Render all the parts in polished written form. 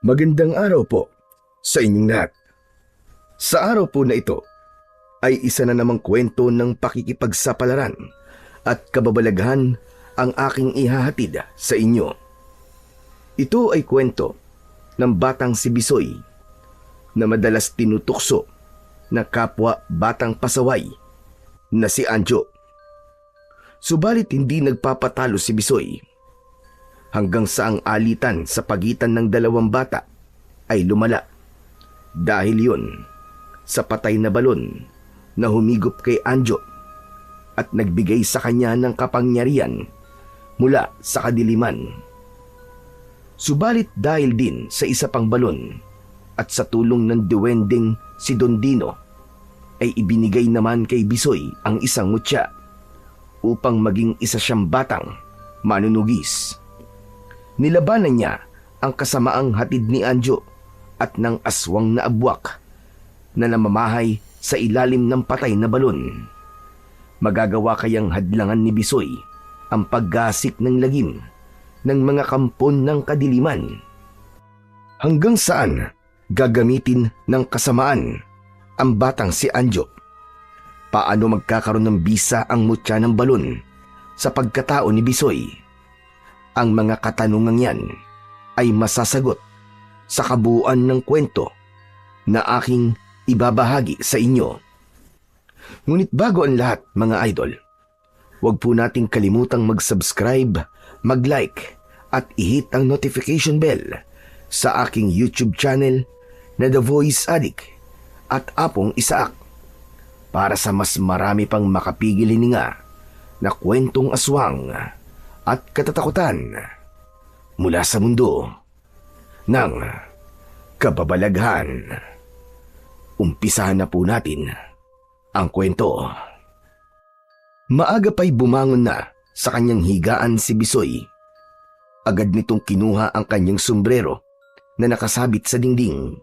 Magandang araw po sa inyong lahat. Sa araw po na ito ay isa na namang kwento ng pakikipagsapalaran at kababalaghan ang aking ihahatid sa inyo. Ito ay kwento ng batang si Bisoy na madalas tinutukso na kapwa batang pasaway na si Anjo. Subalit hindi nagpapatalo si Bisoy hanggang sa ang alitan sa pagitan ng dalawang bata ay lumala. Dahil yun sa patay na balon na humigop kay Anjo at nagbigay sa kanya ng kapangyarihan mula sa kadiliman. Subalit dahil din sa isa pang balon at sa tulong ng duwending si Don Dino ay ibinigay naman kay Bisoy ang isang mutya upang maging isa siyang batang manunugis. Nilabanan niya ang kasamaang hatid ni Anjo at ng aswang na abwak na namamahay sa ilalim ng patay na balon. Magagawa kayang hadlangan ni Bisoy ang paggasik ng lagim ng mga kampon ng kadiliman? Hanggang saan gagamitin ng kasamaan ang batang si Anjo? Paano magkakaroon ng bisa ang mutya ng balon sa pagkatao ni Bisoy? Ang mga katanungang yan ay masasagot sa kabuuan ng kwento na aking ibabahagi sa inyo. Ngunit bago ang lahat, mga idol, huwag po nating kalimutang mag-subscribe, mag-like at i-hit ang notification bell sa aking YouTube channel na The Voice Addict at Apong Isaak para sa mas marami pang makapigil hininga na kwentong aswang at katatakutan mula sa mundo ng kababalaghan. Umpisahan na po natin ang kwento. Maaga pa'y bumangon na sa kanyang higaan si Bisoy. Agad nitong kinuha ang kanyang sombrero na nakasabit sa dingding.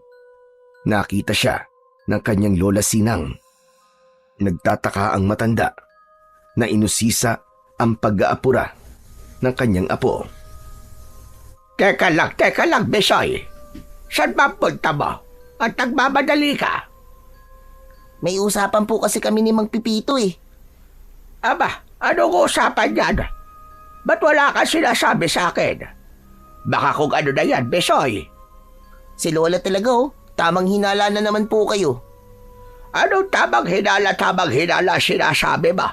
Nakita siya ng kanyang lola Sinang. Nagtataka ang matanda na inusisa ang pag-aapura ng kanyang apo. Teka lang, Bisoy. Saan ba punta mo? At nagmamadali ka? May usapan po kasi kami ni Mang Pipito eh. Aba, anong usapan yan? Ba't wala ka sinasabi sa akin? Baka kung ano na yan, Bisoy. Si Lola talaga oh. Tamang hinala na naman po kayo. Anong tamang hinala sinasabi ba?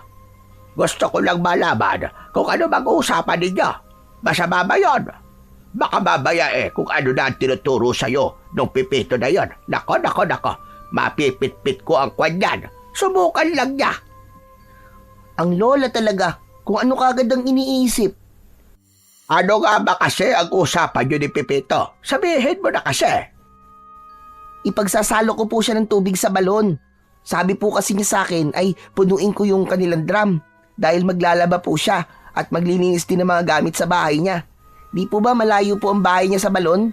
Gusto ko lang malaman kung ano mag-uusapan ninyo. Masama ba yun? Baka mamaya kung ano na ang tinuturo sa'yo nung Pipito na yon. Nako. Mapipit-pit ko ang kwanyan. Subukan lang niya. Ang Lola talaga, kung ano kagad ang iniisip. Ano nga ba kasi ang usapan nyo ni Pipito? Sabihin mo na kasi. Ipagsasalo ko po siya ng tubig sa balon. Sabi po kasi niya sa akin ay punuin ko yung kanilang drum dahil maglalaba po siya at maglilinis din ng mga gamit sa bahay niya. Di po ba malayo po ang bahay niya sa balon?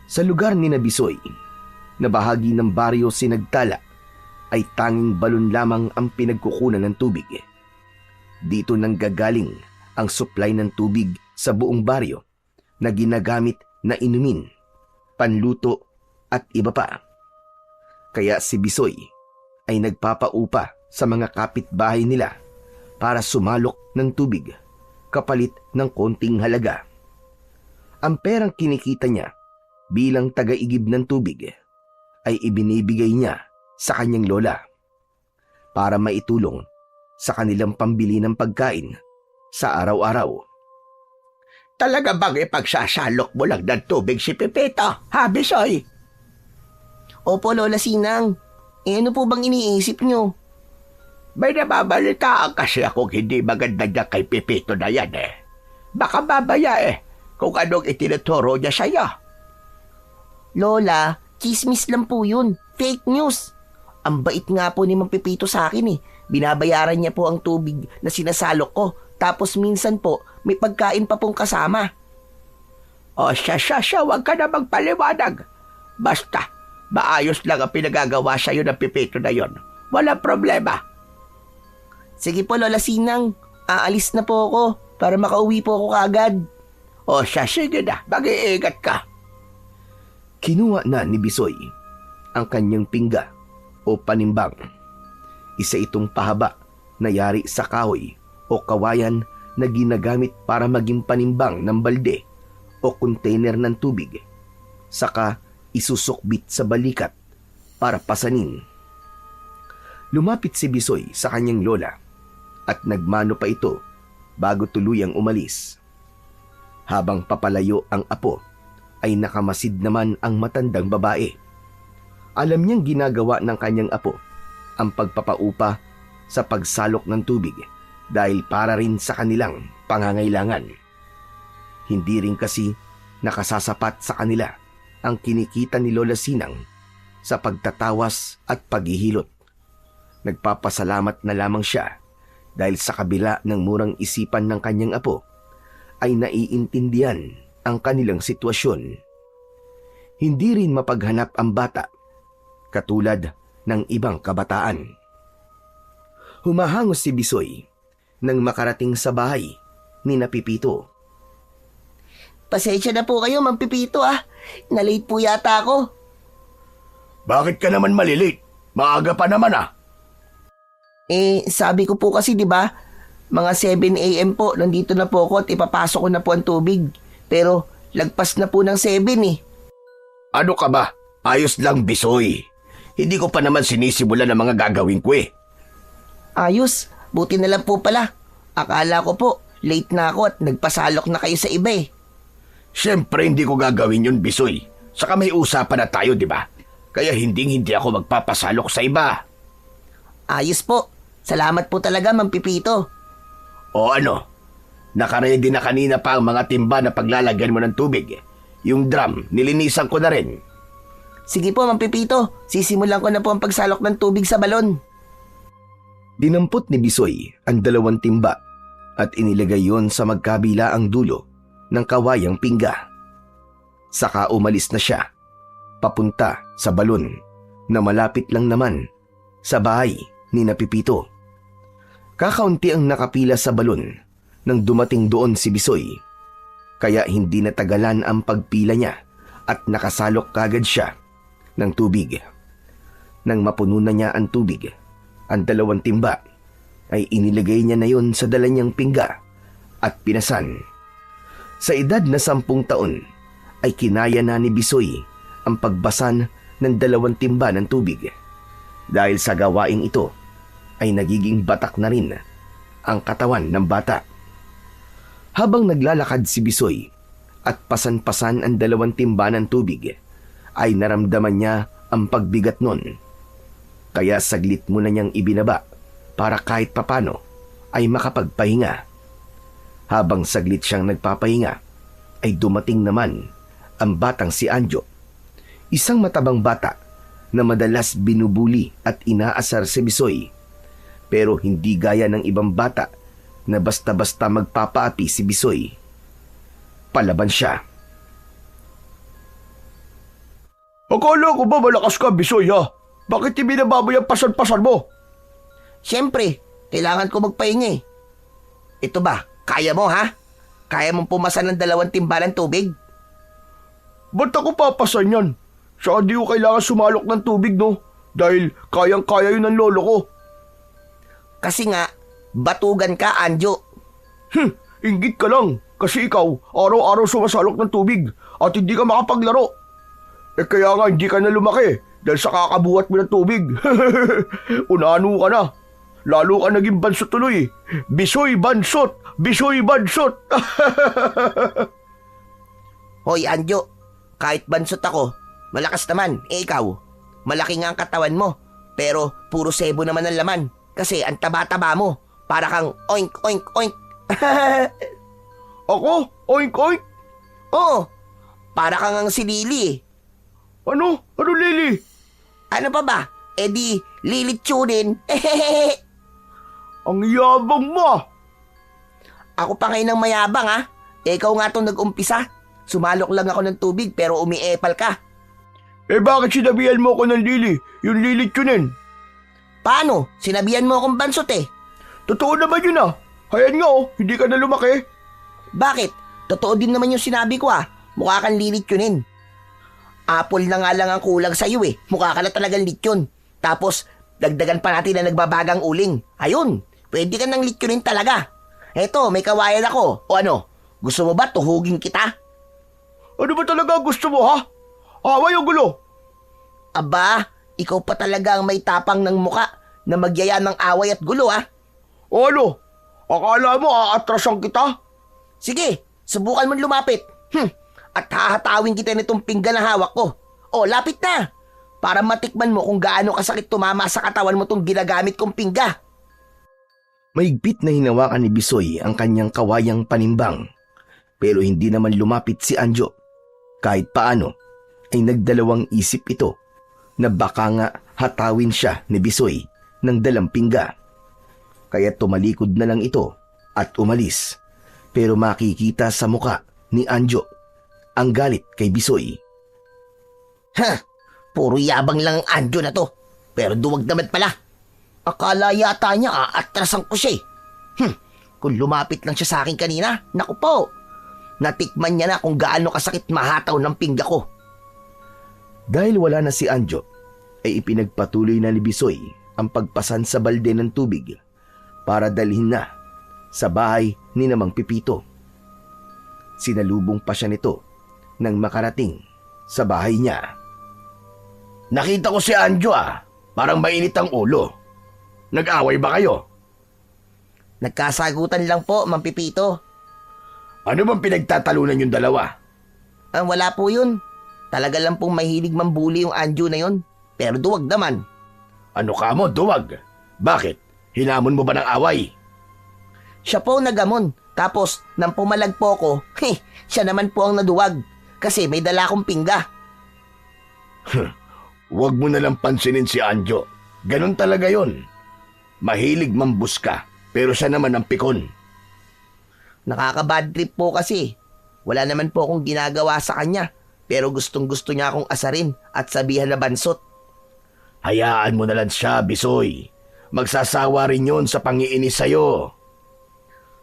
Sa lugar ni Bisoy, na bahagi ng baryo Sinagtala, ay tanging balon lamang ang pinagkukunan ng tubig. Dito nanggagaling ang supply ng tubig sa buong baryo na ginagamit na inumin, panluto at iba pa. Kaya si Bisoy ay nagpapaupa sa mga kapitbahay nila para sumalok ng tubig kapalit ng konting halaga. Ang perang kinikita niya bilang taga-igib ng tubig ay ibinibigay niya sa kanyang lola para maitulong sa kanilang pambili ng pagkain sa araw-araw. Talaga bang ipagsasalok mo lang ng tubig si Pipito, ha, Bisoy? Opo, Lola Sinang. Ano po bang iniisip niyo? May nababalitaan kasi akong hindi maganda niya kay Pipito na yan Baka babaya kung anong itinuturo niya sa'yo. Lola, chismis lang po yun. Fake news. Ang bait nga po ni Mang Pipito sa akin Binabayaran niya po ang tubig na sinasalok ko. Tapos minsan po, may pagkain pa pong kasama. O siya, wag ka na magpaliwanag. Basta, maayos lang ang pinagagawa sa'yo ng Pipito na yon. Walang problema. Sige po, Lola Sinang. Aalis na po ako para makauwi po ako kaagad. O siya, sige na. Mag-iingat ka. Kinuha na ni Bisoy ang kanyang pingga o panimbang. Isa itong pahaba na yari sa kahoy o kawayan na ginagamit para maging panimbang ng balde o container ng tubig. Saka isusukbit sa balikat para pasanin. Lumapit si Bisoy sa kanyang lola at nagmano pa ito bago tuluyang umalis. Habang papalayo ang apo, ay nakamasid naman ang matandang babae. Alam niyang ginagawa ng kanyang apo ang pagpapaupa sa pagsalok ng tubig dahil para rin sa kanilang pangangailangan. Hindi rin kasi nakasasapat sa kanila ang kinikita ni Lola Sinang sa pagtatawas at paghihilot. Nagpapasalamat na lamang siya dahil sa kabila ng murang isipan ng kanyang apo ay naiintindihan ang kanilang sitwasyon. Hindi rin mapaghanap ang bata katulad ng ibang kabataan. Humahangos si Bisoy nang makarating sa bahay ni Pipito. Pasensya na po kayo, Mang Pipito Nalate po yata ako. Bakit ka naman malilate? Maaga pa naman Sabi ko po kasi 'di ba, mga 7 AM po nandito na po ako at ipapasok ko na po ang tubig. Pero lagpas na po ng 7 Ano ka ba? Ayos lang, Bisoy. Hindi ko pa naman sinisimulan ang mga gagawin ko Ayos, buti na lang po pala. Akala ko po, late na ako at nagpasalok na kayo sa iba Siyempre hindi ko gagawin yun, Bisoy. Saka may usapan na tayo, di ba? Kaya hindi ako magpapasalok sa iba. Ayos po. Salamat po talaga, Mang Pipito. O ano? Nakaredy na kanina pa ang mga timba na paglalagyan mo ng tubig. Yung drum, nilinisan ko na rin. Sige po, Mang Pipito. Sisimulan ko na po ang pagsalok ng tubig sa balon. Dinampot ni Bisoy ang 2 timba at inilagay yon sa magkabila ang dulo ng kawayang pingga. Saka umalis na siya, papunta sa balon na malapit lang naman sa bahay ni Pipito. Kakaunti ang nakapila sa balon nang dumating doon si Bisoy, kaya hindi natagalan ang pagpila niya at nakasalok kagad siya ng tubig. Nang mapuno na niya ang tubig, ang 2 timba ay inilagay niya na yon sa dala niyang pingga at pinasan. Sa edad na 10 taon ay kinaya na ni Bisoy ang pagbasan ng 2 timba ng tubig. Dahil sa gawaing ito ay nagiging batak na rin ang katawan ng bata. Habang naglalakad si Bisoy at pasan-pasan ang 2 timba ng tubig, ay naramdaman niya ang pagbigat nun. Kaya saglit muna niyang ibinaba para kahit papano ay makapagpahinga. Habang saglit siyang nagpapahinga, ay dumating naman ang batang si Anjo. Isang matabang bata na madalas binubuli at inaasar si Bisoy. Pero hindi gaya ng ibang bata na basta-basta magpapaapi si Bisoy. Palaban siya. Akala ko ba malakas ka, Bisoy Bakit ibinababoy ang pasan-pasan mo? Siyempre, kailangan ko magpahinga Ito ba, kaya mo Kaya mong pumasan ng 2 timba ng tubig? Ba't ako papasan yan? Saka di ko kailangan sumalok ng tubig, no? Dahil kayang-kaya yun ng lolo ko. Kasi nga, batugan ka, Anjo. Inggit ka lang. Kasi ikaw, araw-araw sumasalok ng tubig at hindi ka makapaglaro. Kaya nga hindi ka na lumaki dahil sa kakabuhat mo ng tubig. Unano ka na. Lalo ka naging bansot tuloy. Bisoy bansot! Bisoy bansot! Hoy, Anjo, kahit bansot ako, malakas naman. Ikaw, malaki nga ang katawan mo. Pero puro sebo naman ang laman. Kasi ang taba-taba mo. Para kang oink, oink, oink. Ako? Oink, oink? Oo, para kang ang si Lili. Ano? Ano, Lili? Ano pa ba? Di, lilitsunin. Ang yabang mo! Ako pa ngayon ang mayabang Ikaw nga itong nag-umpisa. Sumalok lang ako ng tubig pero umiepal ka. Bakit sinabihan mo ako ng Lili? Yung lilitsunin. Paano? Sinabihan mo akong bansot Totoo naman yun Hayan nga hindi ka na lumaki. Bakit? Totoo din naman yung sinabi ko Mukha kang lilitsunin. Apple na nga lang ang kulang sa'yo eh. Mukha ka na talagang lechon. Tapos, dagdagan pa natin na nagbabagang uling. Ayun, pwede ka nang lechonin talaga. Eto, may kawayan ako. O ano, gusto mo ba tuhugin kita? Ano ba talaga gusto mo, ha? Away o gulo? Aba, ikaw pa talaga ang may tapang ng muka na magyaya ng away at gulo ah. O ano? Akala mo aatrasan kita? Sige, subukan mo lumapit. At hahatawin kita nitong pinggan na hawak ko. O, lapit na. Para matikman mo kung gaano kasakit tumama sa katawan mo tong ginagamit kong pingga. Mahigpit na hinawakan ni Bisoy ang kanyang kawayang panimbang. Pero hindi naman lumapit si Anjo. Kahit paano, ay nagdalawang isip ito na baka nga hatawin siya ni Bisoy ng dalang pingga. Kaya tumalikod na lang ito at umalis. Pero makikita sa muka ni Anjo ang galit kay Bisoy. Puro yabang lang ang Anjo na to. Pero duwag naman pala. Akala yata niya aatrasan ko siya eh. Kung lumapit lang siya sa akin kanina, naku po. Natikman niya na kung gaano kasakit mahataw ng pingga ko. Dahil wala na si Anjo, ay ipinagpatuloy na ni Bisoy ang pagpasan sa balde ng tubig para dalhin na sa bahay ni Namang Pipito. Sinalubong pa siya nito nang makarating sa bahay niya. Nakita ko si Anjo parang mainit ang ulo. Nag-away ba kayo? Nagkasagutan lang po, Mang Pipito. Ano bang pinagtatalunan yung dalawa? Wala po yun. Talaga lang pong mahilig mambuli yung Anjo na yun. Pero duwag naman. Ano ka mo, duwag? Bakit? Hinamon mo ba ng away? Siya po nagamon. Tapos, nang pumalag po ko, siya naman po ang naduwag. Kasi may dala akong pingga. Huwag mo nalang pansinin si Anjo. Ganon talaga yon. Mahilig mambuska, pero siya naman ang pikon. Nakaka-bad trip po kasi. Wala naman po akong ginagawa sa kanya. Pero gustong gusto niya akong asarin at sabihan na bansot. Hayaan mo na lang siya, Bisoy. Magsasawa rin yun sa pangiinis sa'yo.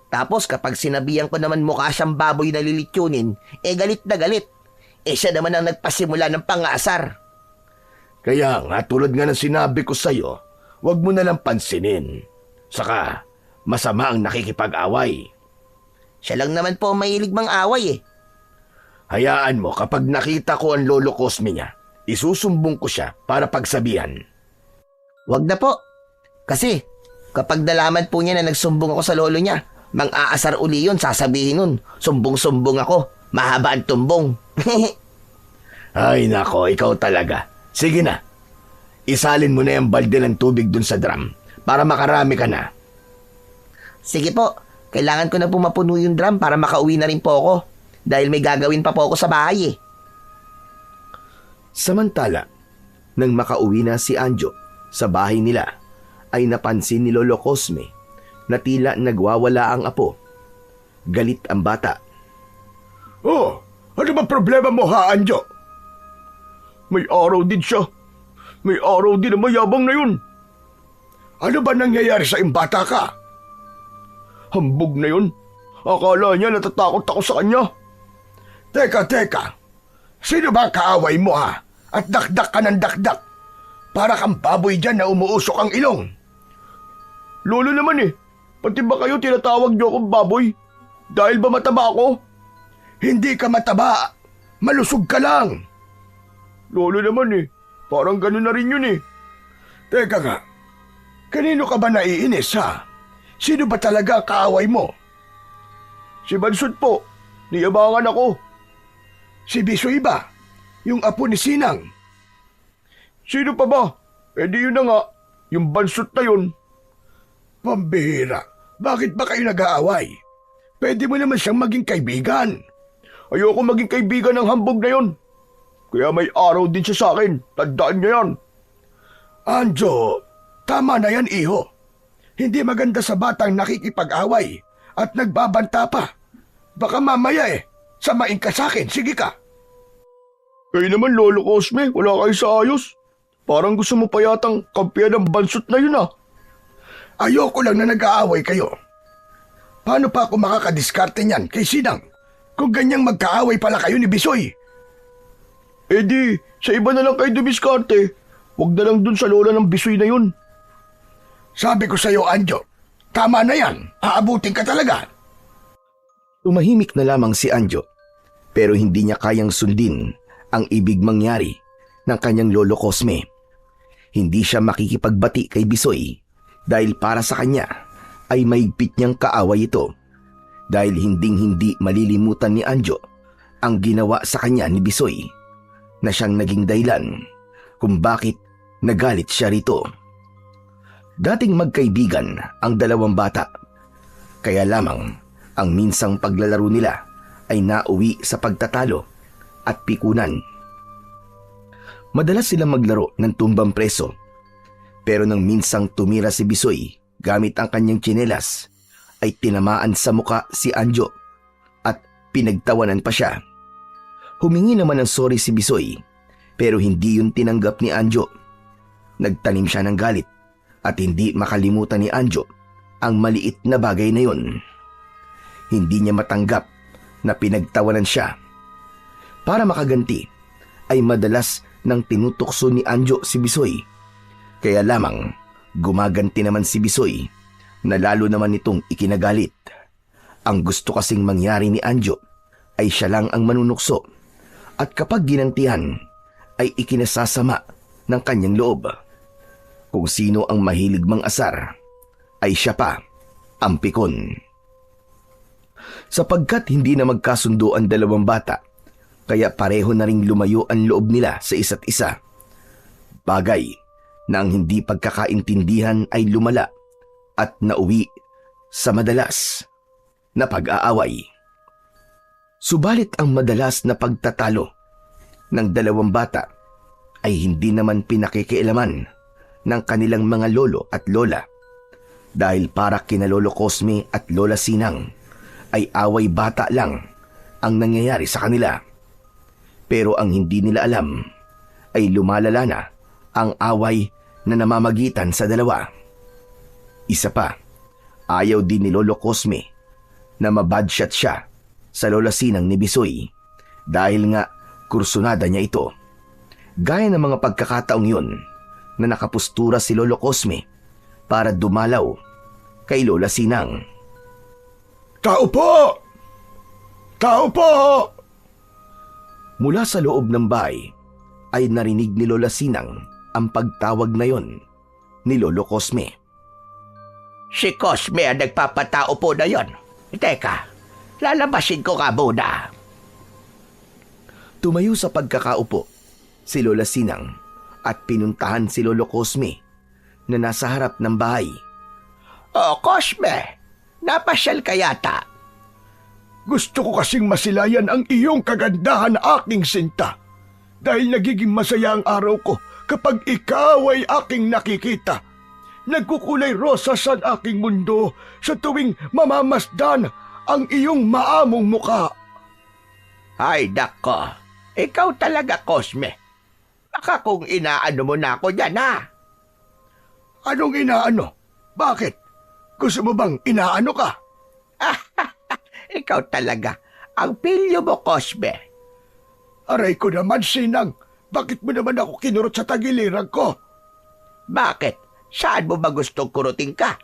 Tapos kapag sinabihan ko naman mukha siyang baboy na lilitsunin, galit na galit. Siya naman ang nagpasimula ng pangasar. Kaya nga, tulad nga ng sinabi ko sa'yo, huwag mo na lang pansinin. Saka, masama ang nakikipag-away. Siya lang naman po mahilig mang away eh. Hayaan mo, kapag nakita ko ang lolo Cosme niya, isusumbong ko siya para pagsabihan. Wag na po. Kasi, kapag nalaman po niya na nagsumbong ako sa lolo niya, mang-aasar uli yun, sasabihin nun, sumbong-sumbong ako, mahaba ang tumbong. Ay nako, ikaw talaga. Sige na, isalin mo na yung balde ng tubig dun sa drum para makarami ka na. Sige po, kailangan ko na po mapuno yung drum para makauwi na rin po ako. Dahil may gagawin pa po ako sa bahay eh. Samantala, nang makauwi na si Anjo sa bahay nila, ay napansin ni Lolo Cosme na tila nagwawala ang apo. Galit ang bata. Oh, ano ba problema mo ha, Anjo? May araw din siya. May araw din na mayabang na yun. Ano ba nangyayari sa imbata ka? Hambog na yun. Akala niya natatakot ako sa kanya. Teka. Sino ba kaaway mo ha? At dakdak ka ng dakdak. Para kang baboy dyan na umuusok ang ilong. Lolo naman eh. Pati ba kayo tinatawag niyo akong baboy? Dahil ba mataba ako? Hindi ka mataba. Malusog ka lang. Lolo naman eh. Parang gano'n na rin yun eh. Teka nga. Kanino ka ba naiinis ha? Sino ba talaga kaaway mo? Si Bansot po. Niyabangan ako. Si Bisoy ba? Yung apo ni Sinang? Sino pa ba? Di yun na nga. Yung Bansot na yun. Pambihira. Bakit ba kayo nag-aaway? Pwede mo naman siyang maging kaibigan. Ayoko maging kaibigan ng hambog na yun. Kaya may araw din siya sa akin. Tandaan niya yan. Anjo, tama na yan, iho. Hindi maganda sa batang nakikipag-away at nagbabanta pa. Baka mamaya samain ka sa akin. Sige ka. Kayo naman, Lolo Cosme. Wala kayo sa ayos. Parang gusto mo pa yatang kampiyan ng Bansot na yun Ayoko lang na nag-aaway kayo. Paano pa ako makakadiskarte niyan kay Sinang kung ganyang magkaaway pala kayo ni Bisoy? Sa iba na lang kayo dumiskarte. Huwag na lang dun sa lola ng Bisoy na yun. Sabi ko sa'yo, Anjo, tama na yan. Aabutin ka talaga. Tumahimik na lamang si Anjo, pero hindi niya kayang sundin ang ibig mangyari ng kanyang lolo Cosme. Hindi siya makikipagbati kay Bisoy dahil para sa kanya ay mahigpit niyang kaaway ito, dahil hinding-hindi malilimutan ni Anjo ang ginawa sa kanya ni Bisoy, na siyang naging dahilan kung bakit nagalit siya rito. Dating magkaibigan ang dalawang bata, kaya lamang ang minsang paglalaro nila ay nauwi sa pagtatalo at pikunan. Madalas silang maglaro ng tumbang preso, pero nang minsang tumira si Bisoy gamit ang kanyang tsinelas, ay tinamaan sa muka si Anjo at pinagtawanan pa siya. Humingi naman ng sorry si Bisoy, pero hindi yun tinanggap ni Anjo. Nagtanim siya ng galit at hindi makalimutan ni Anjo ang maliit na bagay na yun. Hindi niya matanggap na pinagtawanan siya. Para makaganti, ay madalas nang tinutukso ni Anjo si Bisoy. Kaya lamang gumaganti naman si Bisoy, na lalo naman itong ikinagalit. Ang gusto kasing mangyari ni Anjo ay siya lang ang manunukso, at kapag ginantihan ay ikinasasama ng kanyang loob. Kung sino ang mahilig mang-asar, ay siya pa ang pikon. Sapagkat hindi na magkasundo ang dalawang bata, kaya pareho na ring lumayo ang loob nila sa isa't isa. Bagay na ang hindi pagkakaintindihan ay lumala at nauwi sa madalas na pag-aaway. Subalit ang madalas na pagtatalo ng dalawang bata ay hindi naman pinakikialaman ng kanilang mga lolo at lola, dahil para kina Lolo Cosme at Lola Sinang ay away bata lang ang nangyayari sa kanila. Pero ang hindi nila alam ay lumalala na ang away na namamagitan sa dalawa. Isa pa, ayaw din ni Lolo Cosme na mabadshot siya sa Lola Sinang ni Bisoy, dahil nga kursunada niya ito. Gaya ng mga pagkakataong yun na nakapustura si Lolo Cosme para dumalaw kay Lola Sinang. Tao po! Tao po! Mula sa loob ng bahay ay narinig ni Lola Sinang ang pagtawag na yon ni Lolo Cosme. Si Cosme ang nagpapatao po na yon. Teka, lalabasin ko ka muna. Tumayo sa pagkakaupo si Lola Sinang at pinuntahan si Lolo Cosme na nasa harap ng bahay. Oh, Cosme, napasyal ka yata. Gusto ko kasing masilayan ang iyong kagandahan, aking sinta. Dahil nagiging masaya ang araw ko kapag ikaw ay aking nakikita. Nagkukulay rosas ang aking mundo sa tuwing mamamasdan ang iyong maamong muka. Ay, nako. Ikaw talaga, Cosme. Baka kung inaano mo na ako dyan, ha? Anong inaano? Bakit? Gusto mo bang inaano ka? Ikaw talaga. Ang pilyo mo, Cosme. Aray ko naman, Sinang. Bakit mo naman ako kinurot sa tagiliran ko? Bakit? Saan mo ba gustong kurutin ka?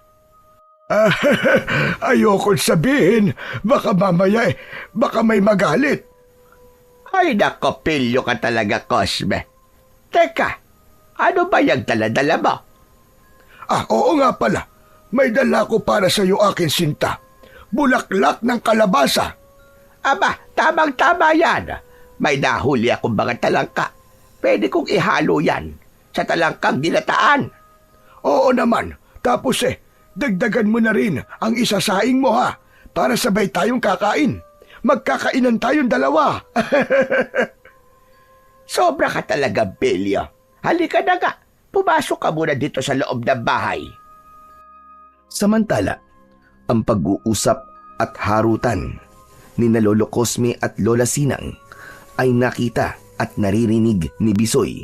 Ayokong sabihin. Baka mamaya baka may magalit. Ay nako, pilyo ka talaga, Cosme. Teka, ano ba yung dala-dala mo? Oo nga pala. May dala ko para sa iyo, aking sinta. Bulaklak ng kalabasa. Aba, tamang-tama yan. May nahuli akong mga talangka. Pwede kong ihalo yan sa talangkang ginataan. Oo naman. Tapos dagdagan mo na rin ang isasaing mo, ha? Para sabay tayong kakain. Magkakainan tayong dalawa. Sobra ka talaga, Belio. Halika na nga. Pumasok ka muna dito sa loob ng bahay. Samantala, ang pag-uusap at harutan ni na Lolo Cosme at Lola Sinang ay nakita at naririnig ni Bisoy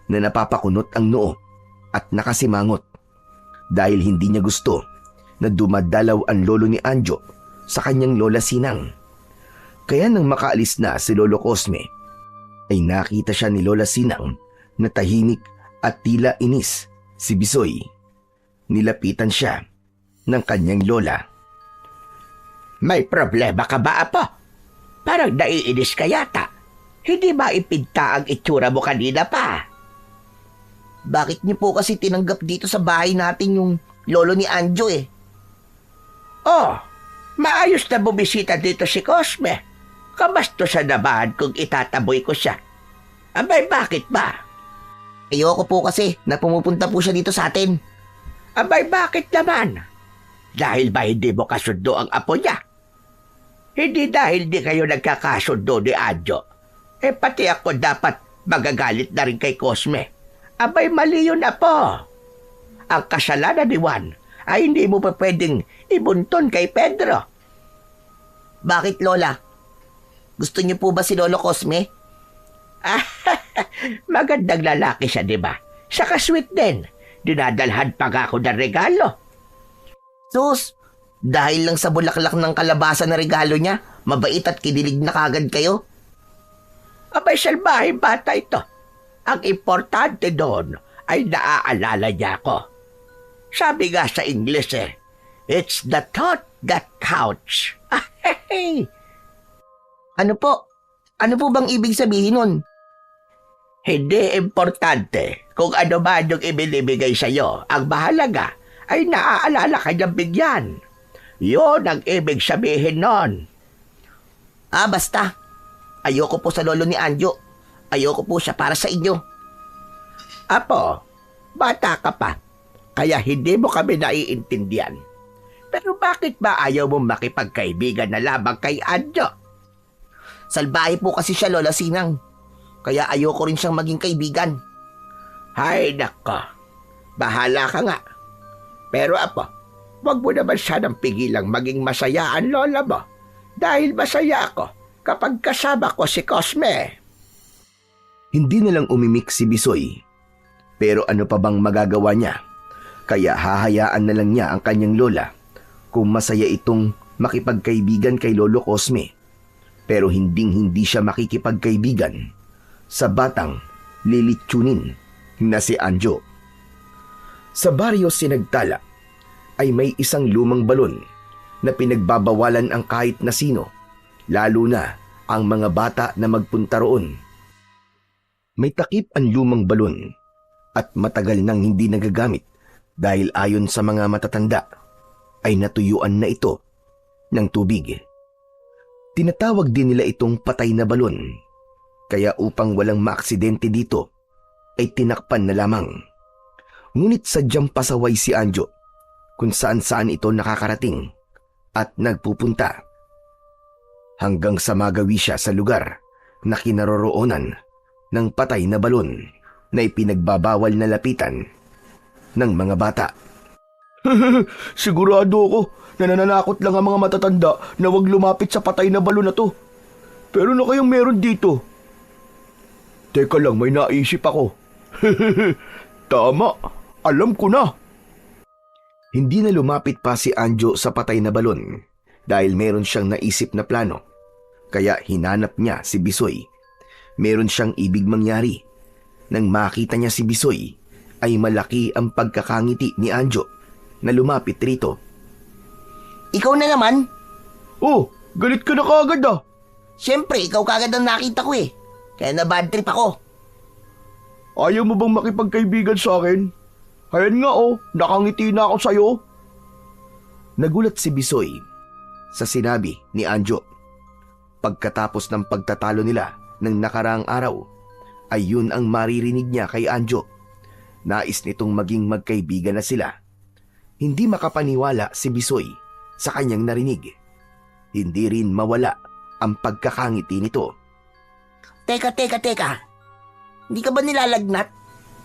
na napapakunot ang noo at nakasimangot, dahil hindi niya gusto na dumadalaw ang lolo ni Anjo sa kanyang Lola Sinang. Kaya nang makaalis na si Lolo Cosme, ay nakita siya ni Lola Sinang na tahimik at tila inis si Bisoy. Nilapitan siya ng kanyang lola. May problema ka ba, apo? Parang naiinis ka yata. Hindi ba ipinta ang itsura mo kanina pa? Bakit niyo po kasi tinanggap dito sa bahay natin yung lolo ni Anjo eh? Oh, maayos na bumisita dito si Cosme. Kabasto sa naman kung itataboy ko siya. Abay, bakit ba? Ayoko po kasi na pumupunta po siya dito sa atin. Abay, bakit naman? Dahil ba hindi mo kasundo ang apo niya? Hindi dahil di kayo nagkakasundo ni Anjo. Pati ako dapat magagalit na rin kay Cosme. Abay, mali yun, apo. Ang kasalanan ni Juan ay hindi mo pa pwedeng ibunton kay Pedro. Bakit, Lola? Gusto niyo po ba si Lolo Cosme? Magandang lalaki siya, di ba? Saka sweet din. Dinadalhan pa ako ng regalo. Sus, dahil lang sa bulaklak ng kalabasa na regalo niya, mabait at kinilig na kagad kayo? Abay, salbahin bata ito. Ang importante doon ay naaalala niya ako. Sabi nga sa English it's the thought that counts. Ano po? Ano po bang ibig sabihin nun? Hindi importante kung ano man yung ibinibigay sa'yo. Ang mahalaga ay naaalala ka niyang bigyan. Yun ang ibig sabihin nun. Basta. Ayoko po sa lolo ni Anjo. Ayoko po siya para sa inyo. Apo, bata ka pa. Kaya hindi mo kami naiintindihan. Pero bakit ba ayaw mo makipagkaibigan na lamang kay Anjo? Salbahe po kasi siya, Lola Sinang. Kaya ayoko rin siyang maging kaibigan. Hay nako, bahala ka nga. Pero apo, wag mo naman sanang pigilang maging masaya ang lola mo. Dahil masaya ako kapag kasama ko si Cosme. Hindi na lang umimik si Bisoy. Pero ano pa bang magagawa niya? Kaya hahayaan na lang niya ang kanyang lola kung masaya itong makipagkaibigan kay Lolo Cosme. Pero hindi siya makikipagkaibigan sa batang lilitsunin na si Anjo. Sa baryo Sinagtala ay may isang lumang balon na pinagbabawalan ang kahit na sino, lalo na ang mga bata na magpunta roon. May takip ang lumang balon at matagal nang hindi nagagamit dahil ayon sa mga matatanda ay natuyuan na ito ng tubig. Tinatawag din nila itong patay na balon, kaya upang walang maaksidente dito ay tinakpan na lamang. Ngunit sadyang pasaway si Anjo kung saan-saan ito nakakarating at nagpupunta. Hanggang sa magawi siya sa lugar na kinaroroonan ng patay na balon na ipinagbabawal na lapitan ng mga bata. Sigurado ako na nananakot lang ang mga matatanda na wag lumapit sa patay na balon na to. Pero na kayang meron dito? Teka lang, may naisip ako. Tama, alam ko na. Hindi na lumapit pa si Anjo sa patay na balon dahil meron siyang naisip na plano. Kaya hinanap niya si Bisoy. Meron siyang ibig mangyari. Nang makita niya si Bisoy, ay malaki ang pagkakangiti ni Anjo na lumapit rito. Ikaw na naman? Oh, galit ka na kagad ah. Siyempre, ikaw kagad ang nakita ko eh. Kaya na bad trip ako. Ayaw mo bang makipagkaibigan sa akin? Ayan nga oh, nakangiti na ako sa'yo. Nagulat si Bisoy sa sinabi ni Anjo. Pagkatapos ng pagtatalo nila ng nakaraang araw, ay yun ang maririnig niya kay Anjo. Nais nitong maging magkaibigan na sila. Hindi makapaniwala si Bisoy sa kanyang narinig. Hindi rin mawala ang pagkakangiti nito. Teka. Hindi ka ba nilalagnat?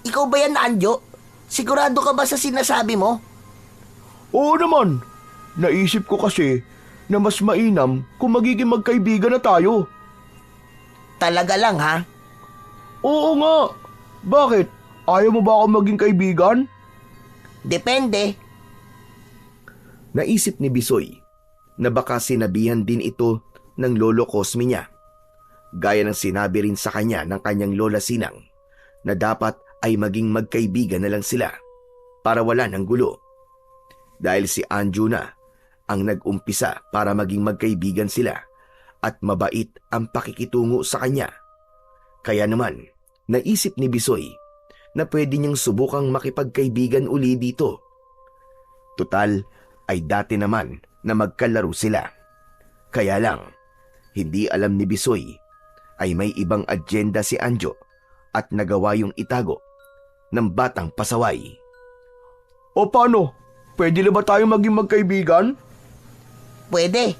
Ikaw ba yan, Anjo? Sigurado ka ba sa sinasabi mo? Oo naman. Naisip ko kasi na mas mainam kung magiging magkaibigan na tayo. Talaga lang, ha? Oo nga. Bakit? Ayaw mo ba ako maging kaibigan? Depende. Naisip ni Bisoy na baka sinabihan din ito ng Lolo Cosme niya. Gaya ng sinabi rin sa kanya ng kanyang lola Sinang na dapat ay maging magkaibigan na lang sila para wala ng gulo. Dahil si Anjo na ang nag-umpisa para maging magkaibigan sila at mabait ang pakikitungo sa kanya. Kaya naman, naisip ni Bisoy na pwede niyang subukang makipagkaibigan uli dito. Tutal ay dati naman na magkalaro sila. Kaya lang, hindi alam ni Bisoy ay may ibang agenda si Anjo at nagawa yung itago ng batang pasaway. O paano? Pwede na ba tayong maging magkaibigan? Pwede.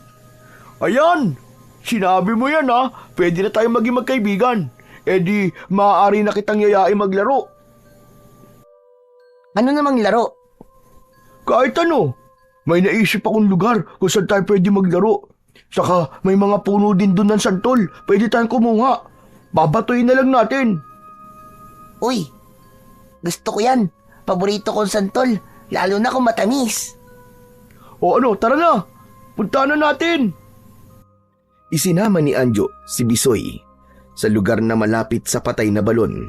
Ayan! Sinabi mo yan ha! Pwede na tayong maging magkaibigan. E di, maaari na kitang yayain maglaro. Ano namang laro? Kahit ano. May naisip akong lugar kung saan tayo pwede maglaro. Saka may mga puno din doon ng santol. Pwede tayong kumuha. Babatuin na lang natin. Uy, gusto ko yan. Paborito kong santol, lalo na kung matamis. O ano, tara na. Punta na natin. Isinama ni Anjo si Bisoy sa lugar na malapit sa patay na balon.